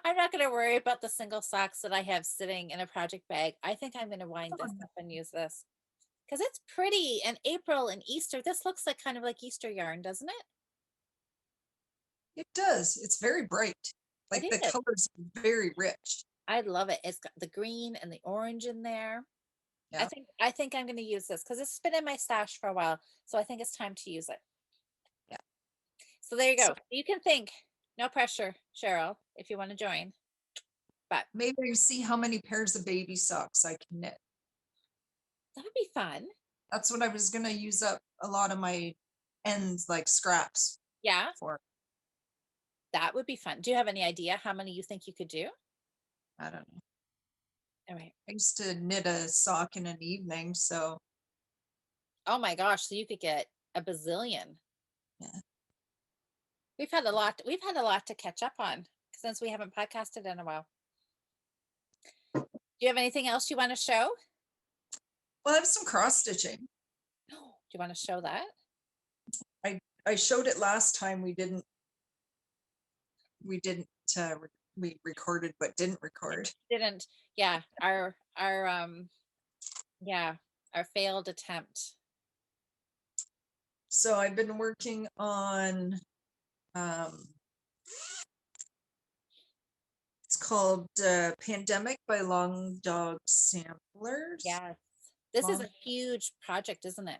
I'm not going to worry about the single socks that I have sitting in a project bag. I think I'm going to wind this up and use this because it's pretty. And April and Easter, this looks like kind of like Easter yarn, doesn't it? It does. It's very bright. It Like the is. colors are very rich. I love it. It's got the green and the orange in there. I Yeah. think I think I'm going to use this because it's been in my stash for a while. So I think it's time to use it. Yeah. So there you So go. You can think. No pressure, Cheryl, if you want to join. But Maybe see how many pairs of baby socks I can knit. that would be fun. That's what I was gonna use up a lot of my ends, like scraps Yeah, for. that would be fun. Do you have any idea how many you think you could do? I don't know. All right. I used to knit a sock in an evening, so Oh my gosh, so you could get a bazillion. yeah. We've had a lot to catch up on since we haven't podcasted in a while. Do you have anything else you want to show? Well, I have some cross stitching. Do you want to show that? I showed it last time. We didn't we recorded but didn't record. Didn't, yeah, yeah, our failed attempt. So I've been working on it's called Pandemic by Long Dog Samplers. Yes. This is Long, a huge project, isn't it?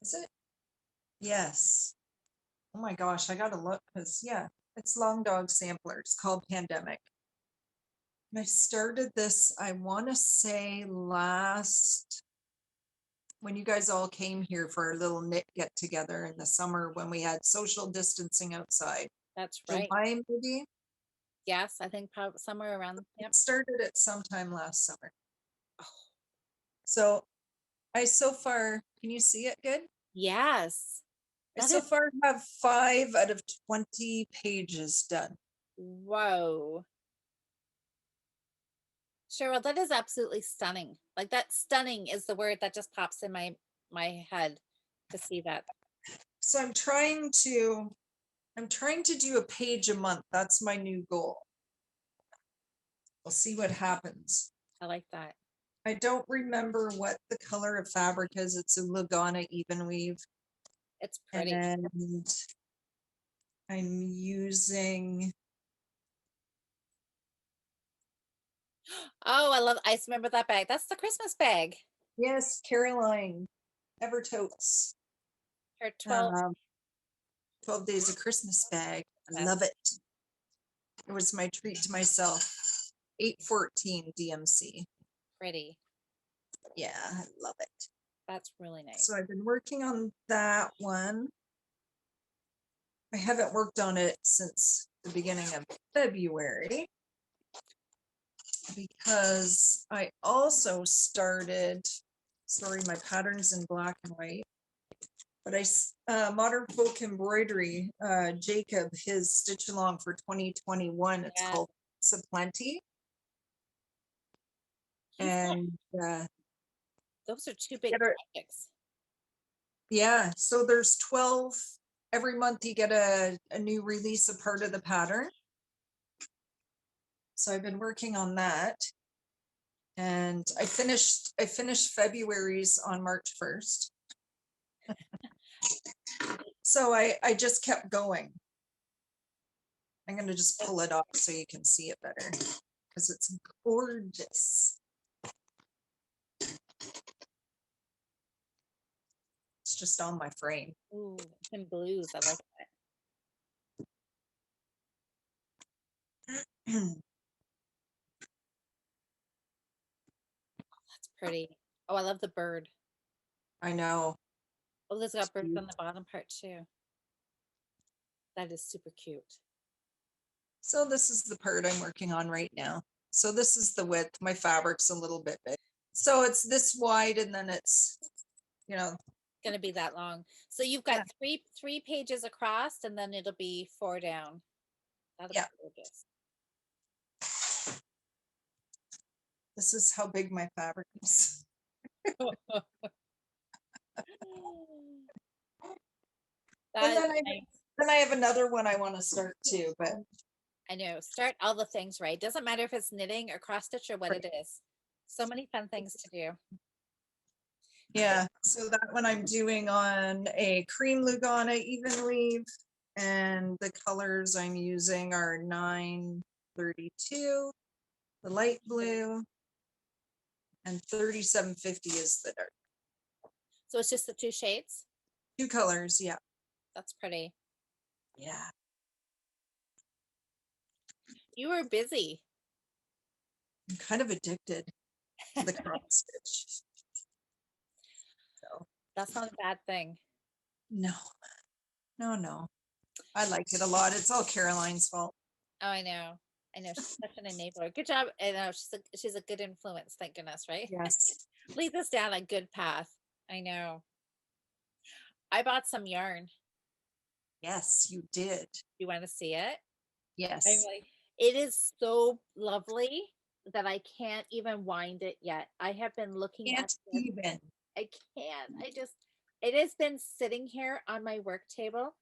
is it? Yes. Oh my gosh, I gotta look because yeah, it's Long Dog Samplers called Pandemic. And I started this, I want to say last when you guys all came here for our little knit get together in the summer when we had social distancing outside. That's right. July maybe. Yes, I think probably somewhere around. Yep. It started at sometime last summer. Oh, So I so far, can you see it good? yes. I That so is, far have 5 out of 20 pages done. whoa. Cheryl, that is absolutely stunning. Like that stunning is the word that just pops in my head to see that. So I'm trying to do a page a month. That's my new goal. We'll see what happens. I like that. I don't remember what the color of fabric is. It's a Lugana even weave. It's pretty. And I'm using, Oh, I remember that bag. That's the Christmas bag. yes, Caroline Evertotes. Her 12. 12 Days of Christmas bag. I That's love it. It was my treat to myself. 814 DMC. pretty. Yeah, I love it. That's really nice. So I've been working on that one. I haven't worked on it since the beginning of February because I also started, sorry, my pattern's in black and white, but Modern Folk Embroidery, Jacob, his stitch along for 2021, it's Yeah. called It's a Plenty. He's got, And those are two big get a- projects. yeah, so there's 12, every month you get a new release of part of the pattern. So I've been working on that. And I finished February's on March 1st. So I just kept going. I'm going to just pull it up so you can see it better because it's gorgeous. It's just on my frame. Ooh, it's in blues. I like that. That's pretty. Oh, I love the bird. I know. Oh, there's got birds Cute. on the bottom part too. That is super cute. So this is the part I'm working on right now. So this is the width. My fabric's a little bit big. So it's this wide and then it's, you know, Gonna be that long. So you've got three pages across and then it'll be 4 down. That'll be yeah, gorgeous. this is how big my fabric is. That And is then nice. then I have another one I want to start too, but I know. Start all the things right. Doesn't matter if it's knitting or cross stitch or what it is. So many fun things to do. yeah, so that one I'm doing on a cream Lugana even weave, and the colors I'm using are 932, the light blue, and 3750 is the dark. So it's just the 2 shades. 2 colors, yeah. That's pretty. Yeah. You were busy. I'm kind of addicted to the cross stitch. So That's not a bad thing. no, no. I like it a lot. It's all Caroline's fault. Oh, I know. I know. She's such an enabler. Good job. I know she's a good influence, thank goodness, right? Yes. Leads us down a good path. I know. I bought some yarn. Yes, you did. You want to see it? I'm Yes. like, it is so lovely that I can't even wind it yet. I have been looking at Can't this. even. I can't. It has been sitting here on my work table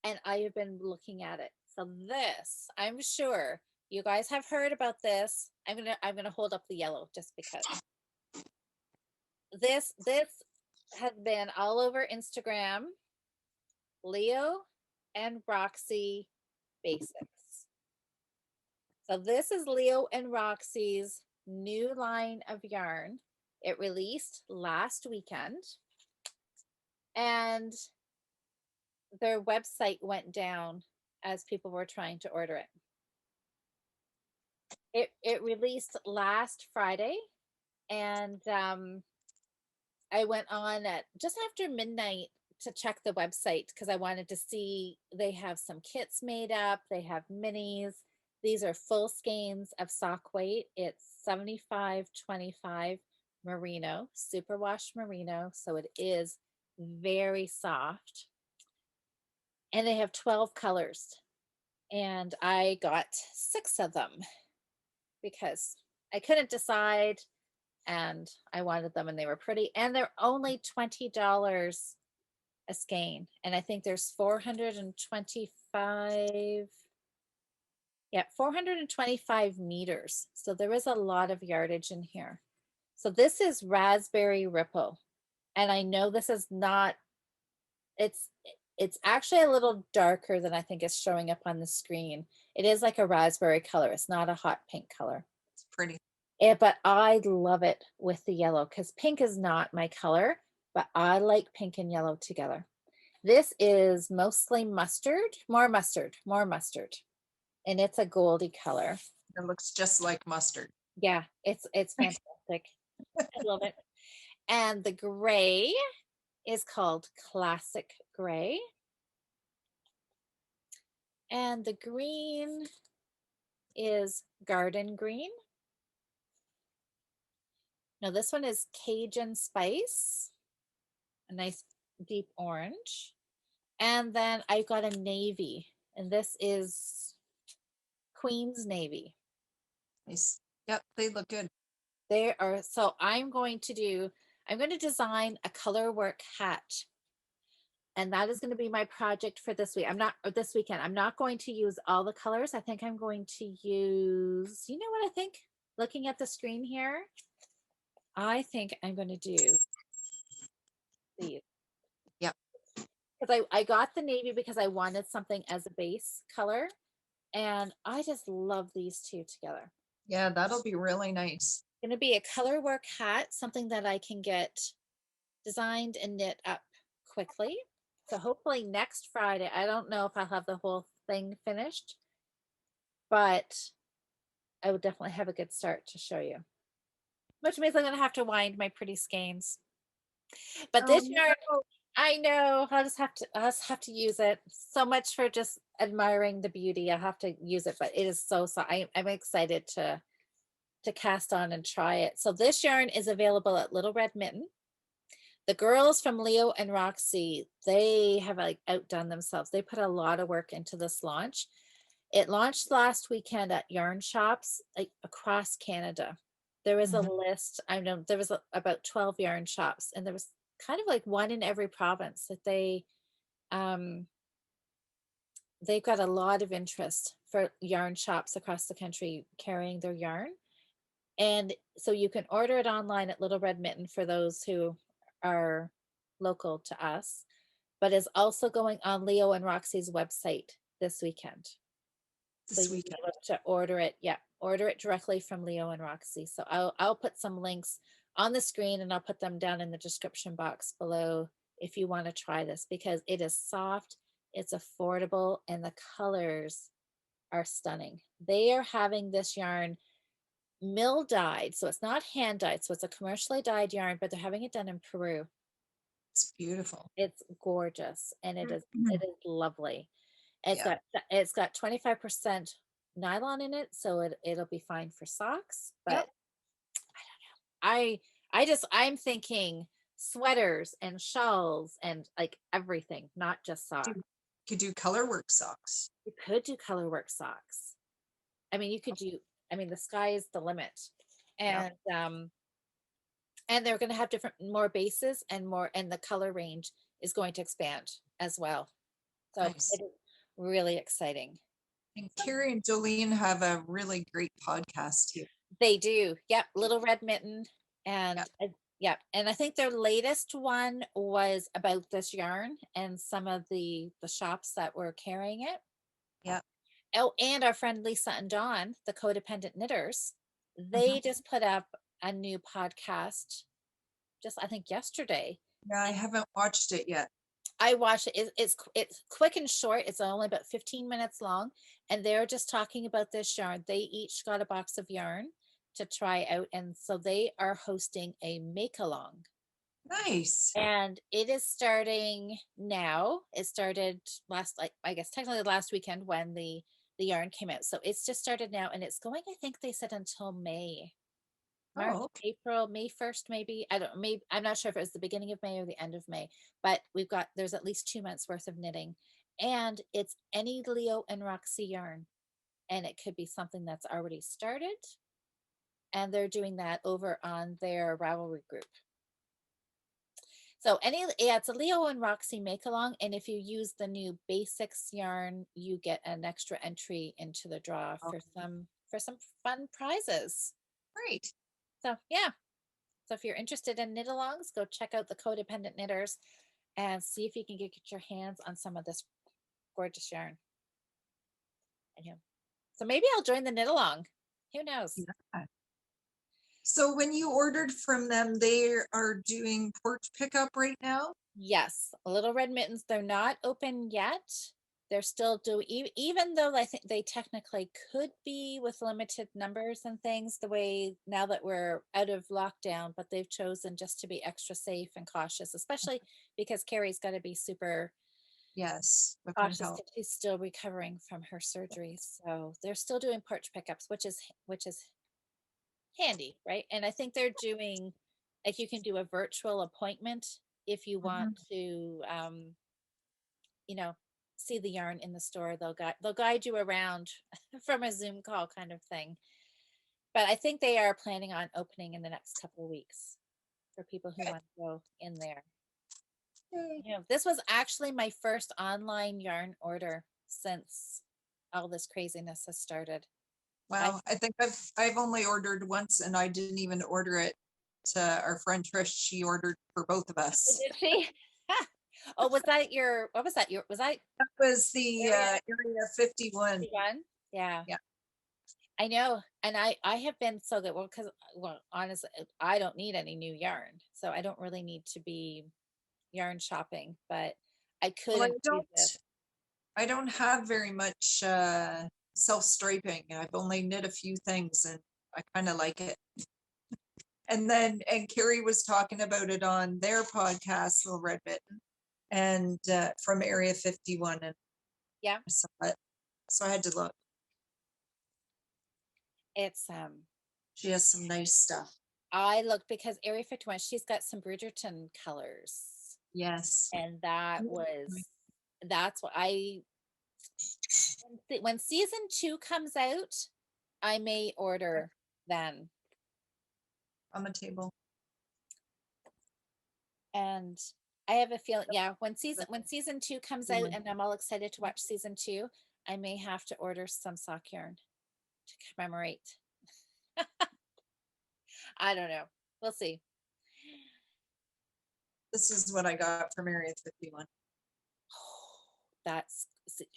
and I have been looking at it. So this, I'm sure you guys have heard about this. I'm gonna hold up the yellow just because. This has been all over Instagram. Leo and Roxy Basics. So this is Leo and Roxy's new line of yarn. It released last weekend and their website went down as people were trying to order it. It released last Friday and I went on at just after midnight to check the website because I wanted to see they have some kits made up. They have minis. These are full skeins of sock weight. It's 75/25 merino, superwash merino. So it is very soft. And they have 12 colors. And I got 6 of them because I couldn't decide and I wanted them and they were pretty. And they're only $20 a skein. And I think there's 425, yeah, 425 meters. So there is a lot of yardage in here. So this is Raspberry Ripple. And I know this is not, it's it's actually a little darker than I think is showing up on the screen. It is like a raspberry color. It's not a hot pink color. It's pretty. But I love it with the yellow because pink is not my color, but I like pink and yellow together. This is mostly mustard, more mustard. And it's a goldy color. It looks just like mustard. Yeah, it's fantastic. I love it. And the gray is called Classic Gray. And the green is Garden Green. Now this one is Cajun Spice, a nice deep orange. And then I got a navy, and this is Queen's Navy. Nice. Yep, they look good. They are, so I'm going to design a color work hat. And that is going to be my project for this week. This weekend. I'm not going to use all the colors. I think I'm going to use, you know what I think? Looking at the screen here, I think I'm going to do these. Yep. Because I got the navy because I wanted something as a base color. And I just love these two together. Yeah, that'll be really nice. Going to be a color work hat, something that I can get designed and knit up quickly. So hopefully next Friday, I don't know if I'll have the whole thing finished, but I would definitely have a good start to show you. Which means I'm going to have to wind my pretty skeins. But this yarn, no. I know, I'll just have to use it. So much for just admiring the beauty. I'll have to use it, but it is so I'm excited to cast on and try it. So this yarn is available at Little Red Mitten. The girls from Leo and Roxy, they have like outdone themselves. They put a lot of work into this launch. It launched last weekend at yarn shops like across Canada. There was a list. I know there was about 12 yarn shops, and there was kind of like one in every province that they've got a lot of interest for yarn shops across the country carrying their yarn. And so you can order it online at Little Red Mitten for those who are local to us, but is also going on Leo and Roxy's website this weekend. So This you'll be weekend. able to order it. Yeah, order it directly from Leo and Roxy. So I'll put some links on the screen and I'll put them down in the description box below if you want to try this because it is soft, it's affordable, and the colors are stunning. They are having this yarn mill dyed, so it's not hand dyed, so it's a commercially dyed yarn, but they're having it done in Peru. It's beautiful. It's gorgeous and Mhm. it is lovely. Yeah. It's got 25% nylon in it, so it'll be fine for socks, Yep. but I I'm thinking sweaters and shawls and like everything, not just Do socks. could do color work socks. You could do color work socks. I mean, you could do, I mean, the sky is the limit. Yep. And they're going to have different more bases and more, and the color range is going to expand as well. So Nice. it is really exciting. And Carrie and Jolene have a really great podcast here. They do. Yep. Little Red Mitten. Yep. And yep. And I think their latest one was about this yarn and some of the shops that were carrying it. Yep. Oh, and our friend Lisa and Dawn, the codependent knitters, Mhm. they just put up a new podcast just I think yesterday. Yeah, I haven't watched it yet. I watched it. It's quick and short. It's only about 15 minutes long, and they're just talking about this yarn. They each got a box of yarn to try out, and so they are hosting a make along, Nice. and it is starting now. It started last, like I guess technically last weekend when the yarn came out. So it's just started now, and it's going. I think they said until May. March, Oh, okay. April, May 1st, maybe. I don't, maybe, I'm not sure if it was the beginning of May or the end of May, but there's at least 2 months worth of knitting. And it's any Leo and Roxy yarn. And it could be something that's already started. And they're doing that over on their Ravelry group. So yeah, it's a Leo and Roxy make along. And if you use the new basics yarn, you get an extra entry into the draw Oh, for some fun prizes. great. So yeah. So if you're interested in knit alongs, go check out the Codependent Knitters and see if you can get your hands on some of this gorgeous yarn. And yeah. So maybe I'll join the knit along. Who knows? Yeah. So when you ordered from them, they are doing porch pickup right now? Yes, Little Red Mittens, they're not open yet. They're still doing, even though I think they technically could be with limited numbers and things, the way now that we're out of lockdown, but they've chosen just to be extra safe and cautious, especially because Carrie's got to be super Yes, with her cautious health. because she's still recovering from her surgery. So they're still doing porch pickups, which is handy, right? And I think they're doing like you can do a virtual appointment if you want Mhm. to you know, see the yarn in the store. They'll guide you around from a Zoom call kind of thing. But I think they are planning on opening in the next couple of weeks for people who Good. want to go in there. Yay. You know, this was actually my first online yarn order since all this craziness has started. I Wow, I think I've only ordered once and I didn't even order it to our friend Trish. She ordered for both of oh, us. did she? Oh, was that your, what was that? Was that That was the area Area 51. 51? Yeah, Yeah. I know. And I have been so good. Well, because, well, honestly, I don't need any new yarn. So I don't really need to be yarn shopping, but I Well, couldn't resist. I don't have very much self-striping. I've only knit a few things and I kind of like it. And Carrie was talking about it on their podcast, Little Red Mitten, and from Area 51, and Yeah, I saw it. So I had to look. it's, She has some nice stuff. I looked because Area 51, she's got some Bridgerton colors. Yes. And that's what I, when season 2 comes out, I may order then. On the table. And I have a feeling, yeah, when season 2 comes out and I'm all excited to watch season 2, I may have to order some sock yarn to commemorate. I don't know. We'll see. This is what I got from Area 51.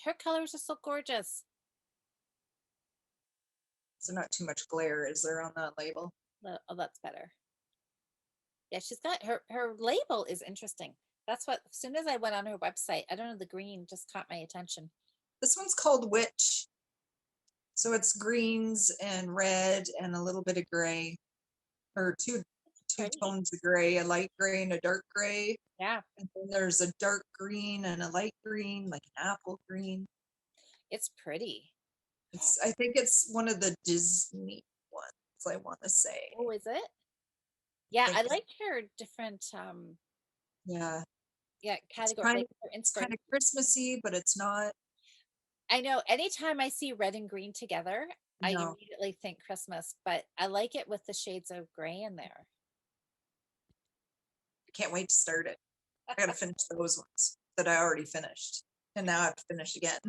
Her colors are so gorgeous. So not too much glare is there on that label? Oh, that's better. Yeah, she's got her label is interesting. That's what, as soon as I went on her website, I don't know, the green just caught my attention. This one's called Witch. So it's greens and red and a little bit of gray, or It's two pretty. tones of gray, a light gray and a dark gray. Yeah, And then there's a dark green and a light green, like an apple green. it's pretty. I think it's one of the Disney ones, I want to say. Oh, is it? I Yeah, think I like your different yeah. yeah, It's category kind like of your it's kind inspiration. of Christmassy, but it's not. I know anytime I see red and green together, I No, immediately think Christmas, but I like it with the shades of gray in there. I can't wait to start it. I gotta finish those ones that I already finished. And now I have to finish again.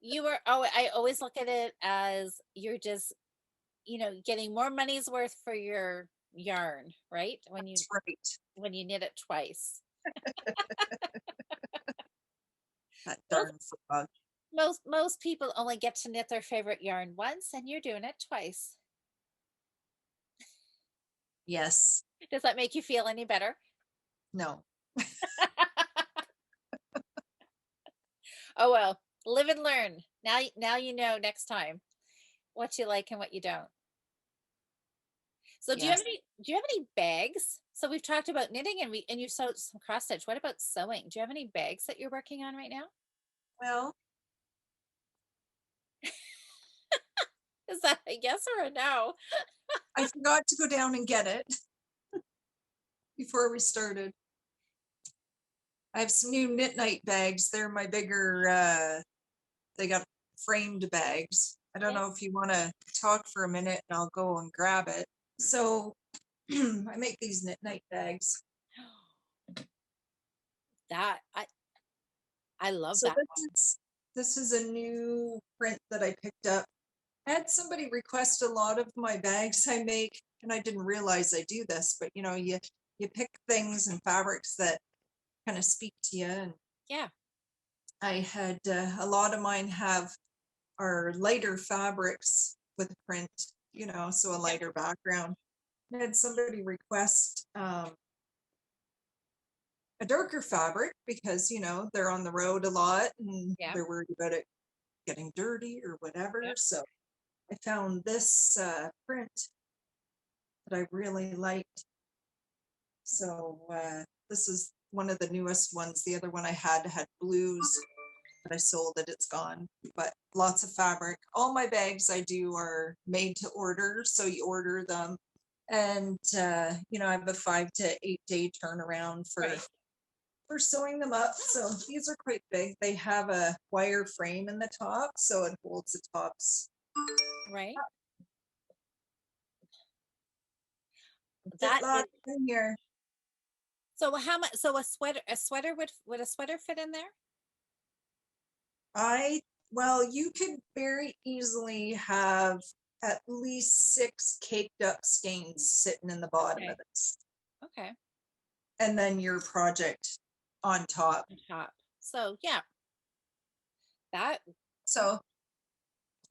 You were oh, I always look at it as you're just, getting more money's worth for your yarn, right? That's right. When you knit it twice. That Most darn frog. most people only get to knit their favorite yarn once and you're doing it twice. Yes. Does that make you feel any better? No. Oh well, live and learn. Now you know next time what you like and what you don't. So Yes. do you have any bags? So we've talked about knitting and you sewed some cross stitch. What about sewing? Do you have any bags that you're working on right now? Well, Is that a yes or a no? I forgot to go down and get it before we started. I have some new knit night bags. They're my bigger they got framed bags. I don't Yeah. know if you want to talk for a minute and I'll go and grab it. So I make these knit night bags. That I love So that one. this is a new print that I picked up. I had somebody request a lot of my bags I make, and I didn't realize I do this, but you pick things and fabrics that kind of speak to you. And Yeah. I had a lot of mine are lighter fabrics with print, so a Yeah. lighter background. I had somebody request a darker fabric because they're on the road a lot and Yeah. they're worried about it getting dirty or whatever. Yeah. So I found this print that I really liked. So this is one of the newest ones. The other one I had blues, but I sold it. It's gone. But lots of fabric. All my bags I do are made to order, so you order them, and I have a 5 to 8 day turnaround Right. for sewing them up. So these are quite big. They have a wire frame in the top, so it holds the tops. Right. Fit That is lots in here. so how much so a sweater would a sweater fit in there? Well, you could very easily have at least 6 caked up skeins sitting in the bottom Okay. of this, Okay. and then your project on top. On top. So yeah, that So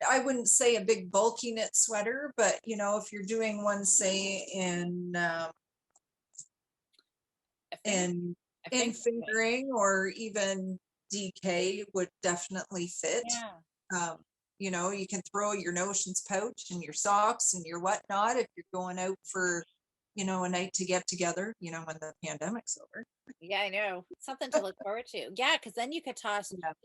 I wouldn't say a big bulky knit sweater, but if you're doing one, say a finger in a in finger way. fingering or even DK would definitely fit. Yeah. Um, you can throw your notions pouch and your socks and your whatnot if you're going out for, a night to get together, when the pandemic's over. Yeah, I know. Something to look forward to. Yeah, because then Yeah. you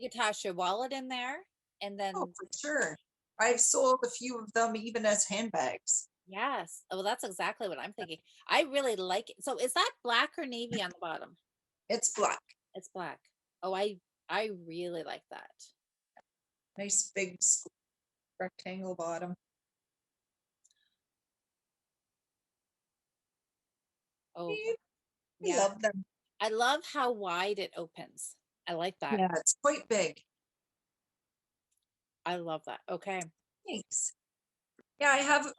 could toss your wallet in there and Oh, then for sure. I've sold a few of them even as handbags. yes. Oh, well, that's exactly what I'm thinking. I really like it. So is that black or navy on the bottom? It's black. It's black. Oh, I really like that. Nice big rectangle bottom. Oh, I yeah. love them. I love how wide it opens. I like that. Yeah, it's quite big. I love that. Okay. Thanks. Yeah,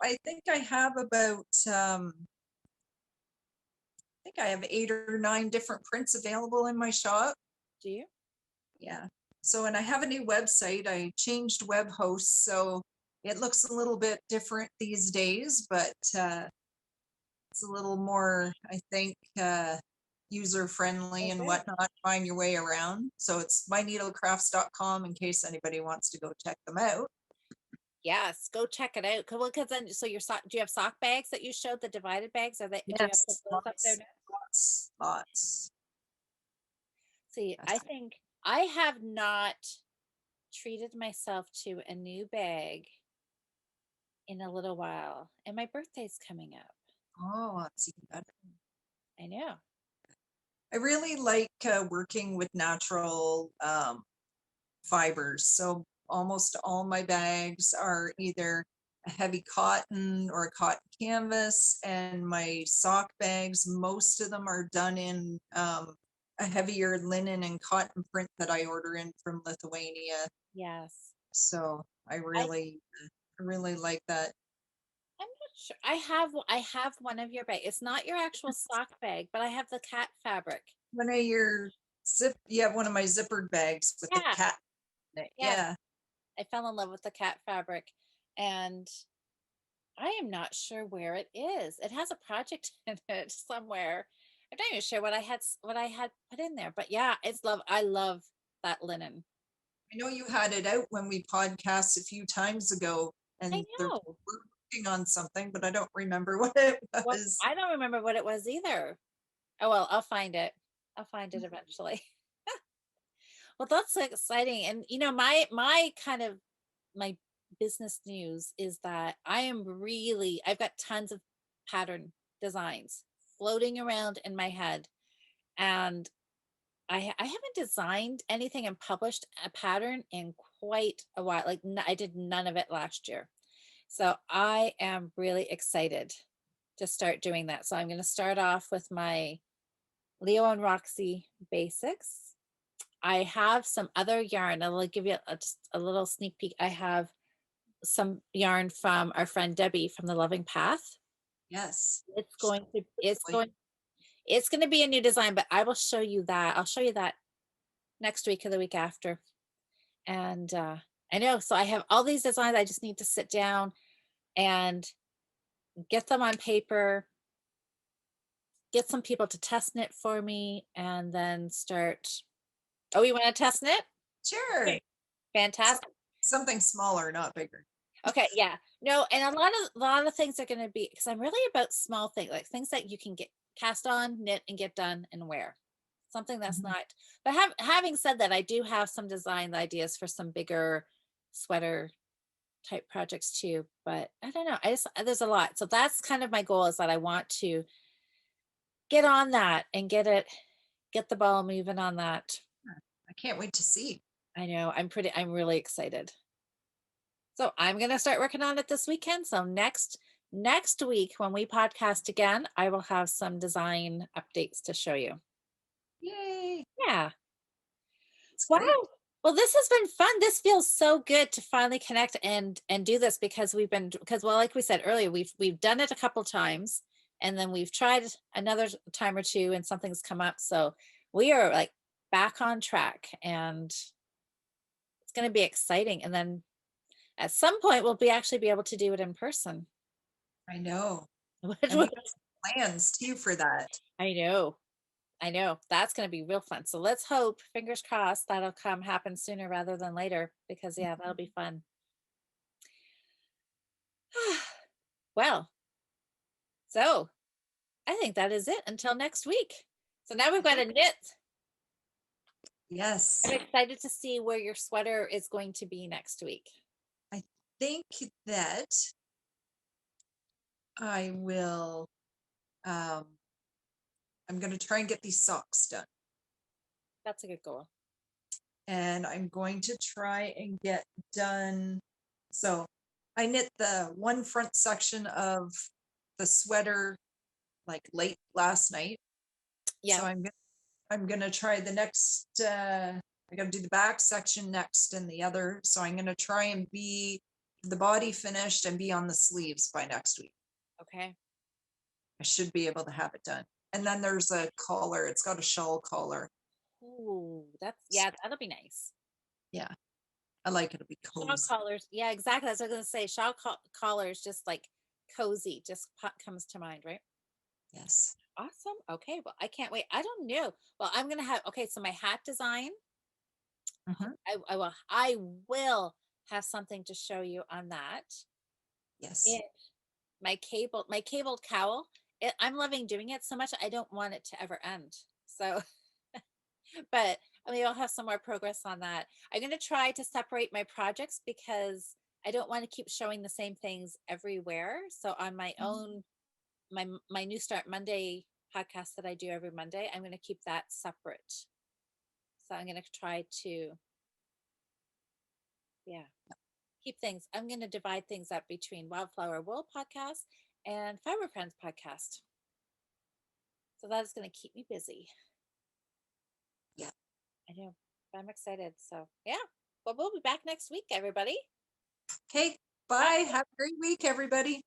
I think I have about I think I have 8 or 9 different prints available in my shop. Do you? Yeah. So, and I have a new website. I changed web hosts, so it looks a little bit different these days, but it's a little more, I think, user friendly Oh, and good. whatnot. Find your way around. So it's myneedlecrafts.com in case anybody wants to go check them out. Yes, go check it out. Well, because then, so your sock, do you have sock bags that you showed, the divided bags? Are they, do you have put Yes, those up there lots, now? lots, lots. See, I Yes. think I have not treated myself to a new bag in a little while, and my birthday's coming up. Oh, that's even better. I know. I really like working with natural fibers. So almost all my bags are either a heavy cotton or a cotton canvas, and my sock bags, most of them are done in a heavier linen and cotton print that I order in from Lithuania. Yes. So I I really like that. I'm not sure. I have one of your bag. It's not your actual sock bag, but I have the cat fabric. One of your you have one of my zippered bags with the Yeah. cat in it. Yes. Yeah. I fell in love with the cat fabric, and I am not sure where it is. It has a project in it somewhere. I'm not even sure what what I had put in there. But yeah, it's love. I love that linen. I know you had it out when we podcast a few times ago, I and the know. we're working on something, but I don't remember what it Well, was. I don't remember what it was either. Oh well, I'll find it. I'll find it eventually. Well, that's exciting. And my kind of my business news is that I've got tons of pattern designs floating around in my head, and I haven't designed anything and published a pattern in quite a while. Like I did none of it last year. So I am really excited to start doing that. So I'm going to start off with my Leo and Roxy Basics. I have some other yarn. I'll give you just a little sneak peek. I have some yarn from our friend Debbie from the Loving Path. Yes. It's So going to lovely. it's going to be a new design, but I will show you that. I'll show you that next week or the week after. And I know, so I have all these designs. I just need to sit down and get them on paper, get some people to test knit for me, and then start. Oh, you want to test knit? Sure. Okay, fantastic. Something smaller, not bigger. Okay, yeah. No, and a lot of things are going to be, because I'm really about small things, like things that you can get cast on, knit, and get done and wear. Something that's Mhm. not. But having said that, I do have some design ideas for some bigger sweater type projects too. But I don't know. I just there's a lot. So that's kind of my goal, is that I want to get on that and get the ball moving on that. I can't wait to see. I know I'm really excited. So I'm going to start working on it this weekend. So next week when we podcast again, I will have some design updates to show you. Yay. Yeah. It's Wow. great. Well, this has been fun. This feels so good to finally connect and do this, because well, like we said earlier, we've done it a couple times, and then we've tried another time or two and something's come up. So we are like back on track, and it's going to be exciting. And then at some point we'll actually be able to do it in person. I know. Which And we would got some plans too for that. I know. I know. That's going to be real fun. So let's hope, fingers crossed, that'll happen sooner rather than later, because yeah, that'll be fun. Well, so I think that is it until next week. So now we've got a knit. Yes. I'm excited to see where your sweater is going to be next week. I think that I will um I'm going to try and get these socks done. That's a good goal. And I'm going to try and get done. So I knit the one front section of the sweater like late last night. So Yeah. I'm gonna try the next I gotta do the back section next and the other. So I'm gonna try and be the body finished and be on the sleeves by next week. Okay. I should be able to have it done. And then there's a collar, it's got a shawl collar. Ooh, So, that'll be nice. yeah, I like it. It'll be Shawl cozy. collars. Yeah, exactly. That's what I was going to say. Collars, just like cozy, just comes to mind, right? Yes. Awesome. Okay. Well, I can't wait. I don't know. Well, I'm gonna have, okay. So my hat design, Mhm. I will have something to show you on that. Yes. And my cabled cowl, I'm loving doing it so much. I don't want it to ever end. So, but I mean, I'll have some more progress on that. I'm going to try to separate my projects because I don't want to keep showing the same things everywhere. So on my Mhm. own, my New Start Monday podcast that I do every Monday, I'm going to keep that separate. So I'm going to try to, yeah, keep things. I'm going to divide things up between Wildflower Wool podcast and Fiber Friends podcast. So that is going to keep me busy. Yeah. I know. I'm excited. So yeah. Well, we'll be back next week, everybody. Okay. Bye. Bye. Have a great week, everybody.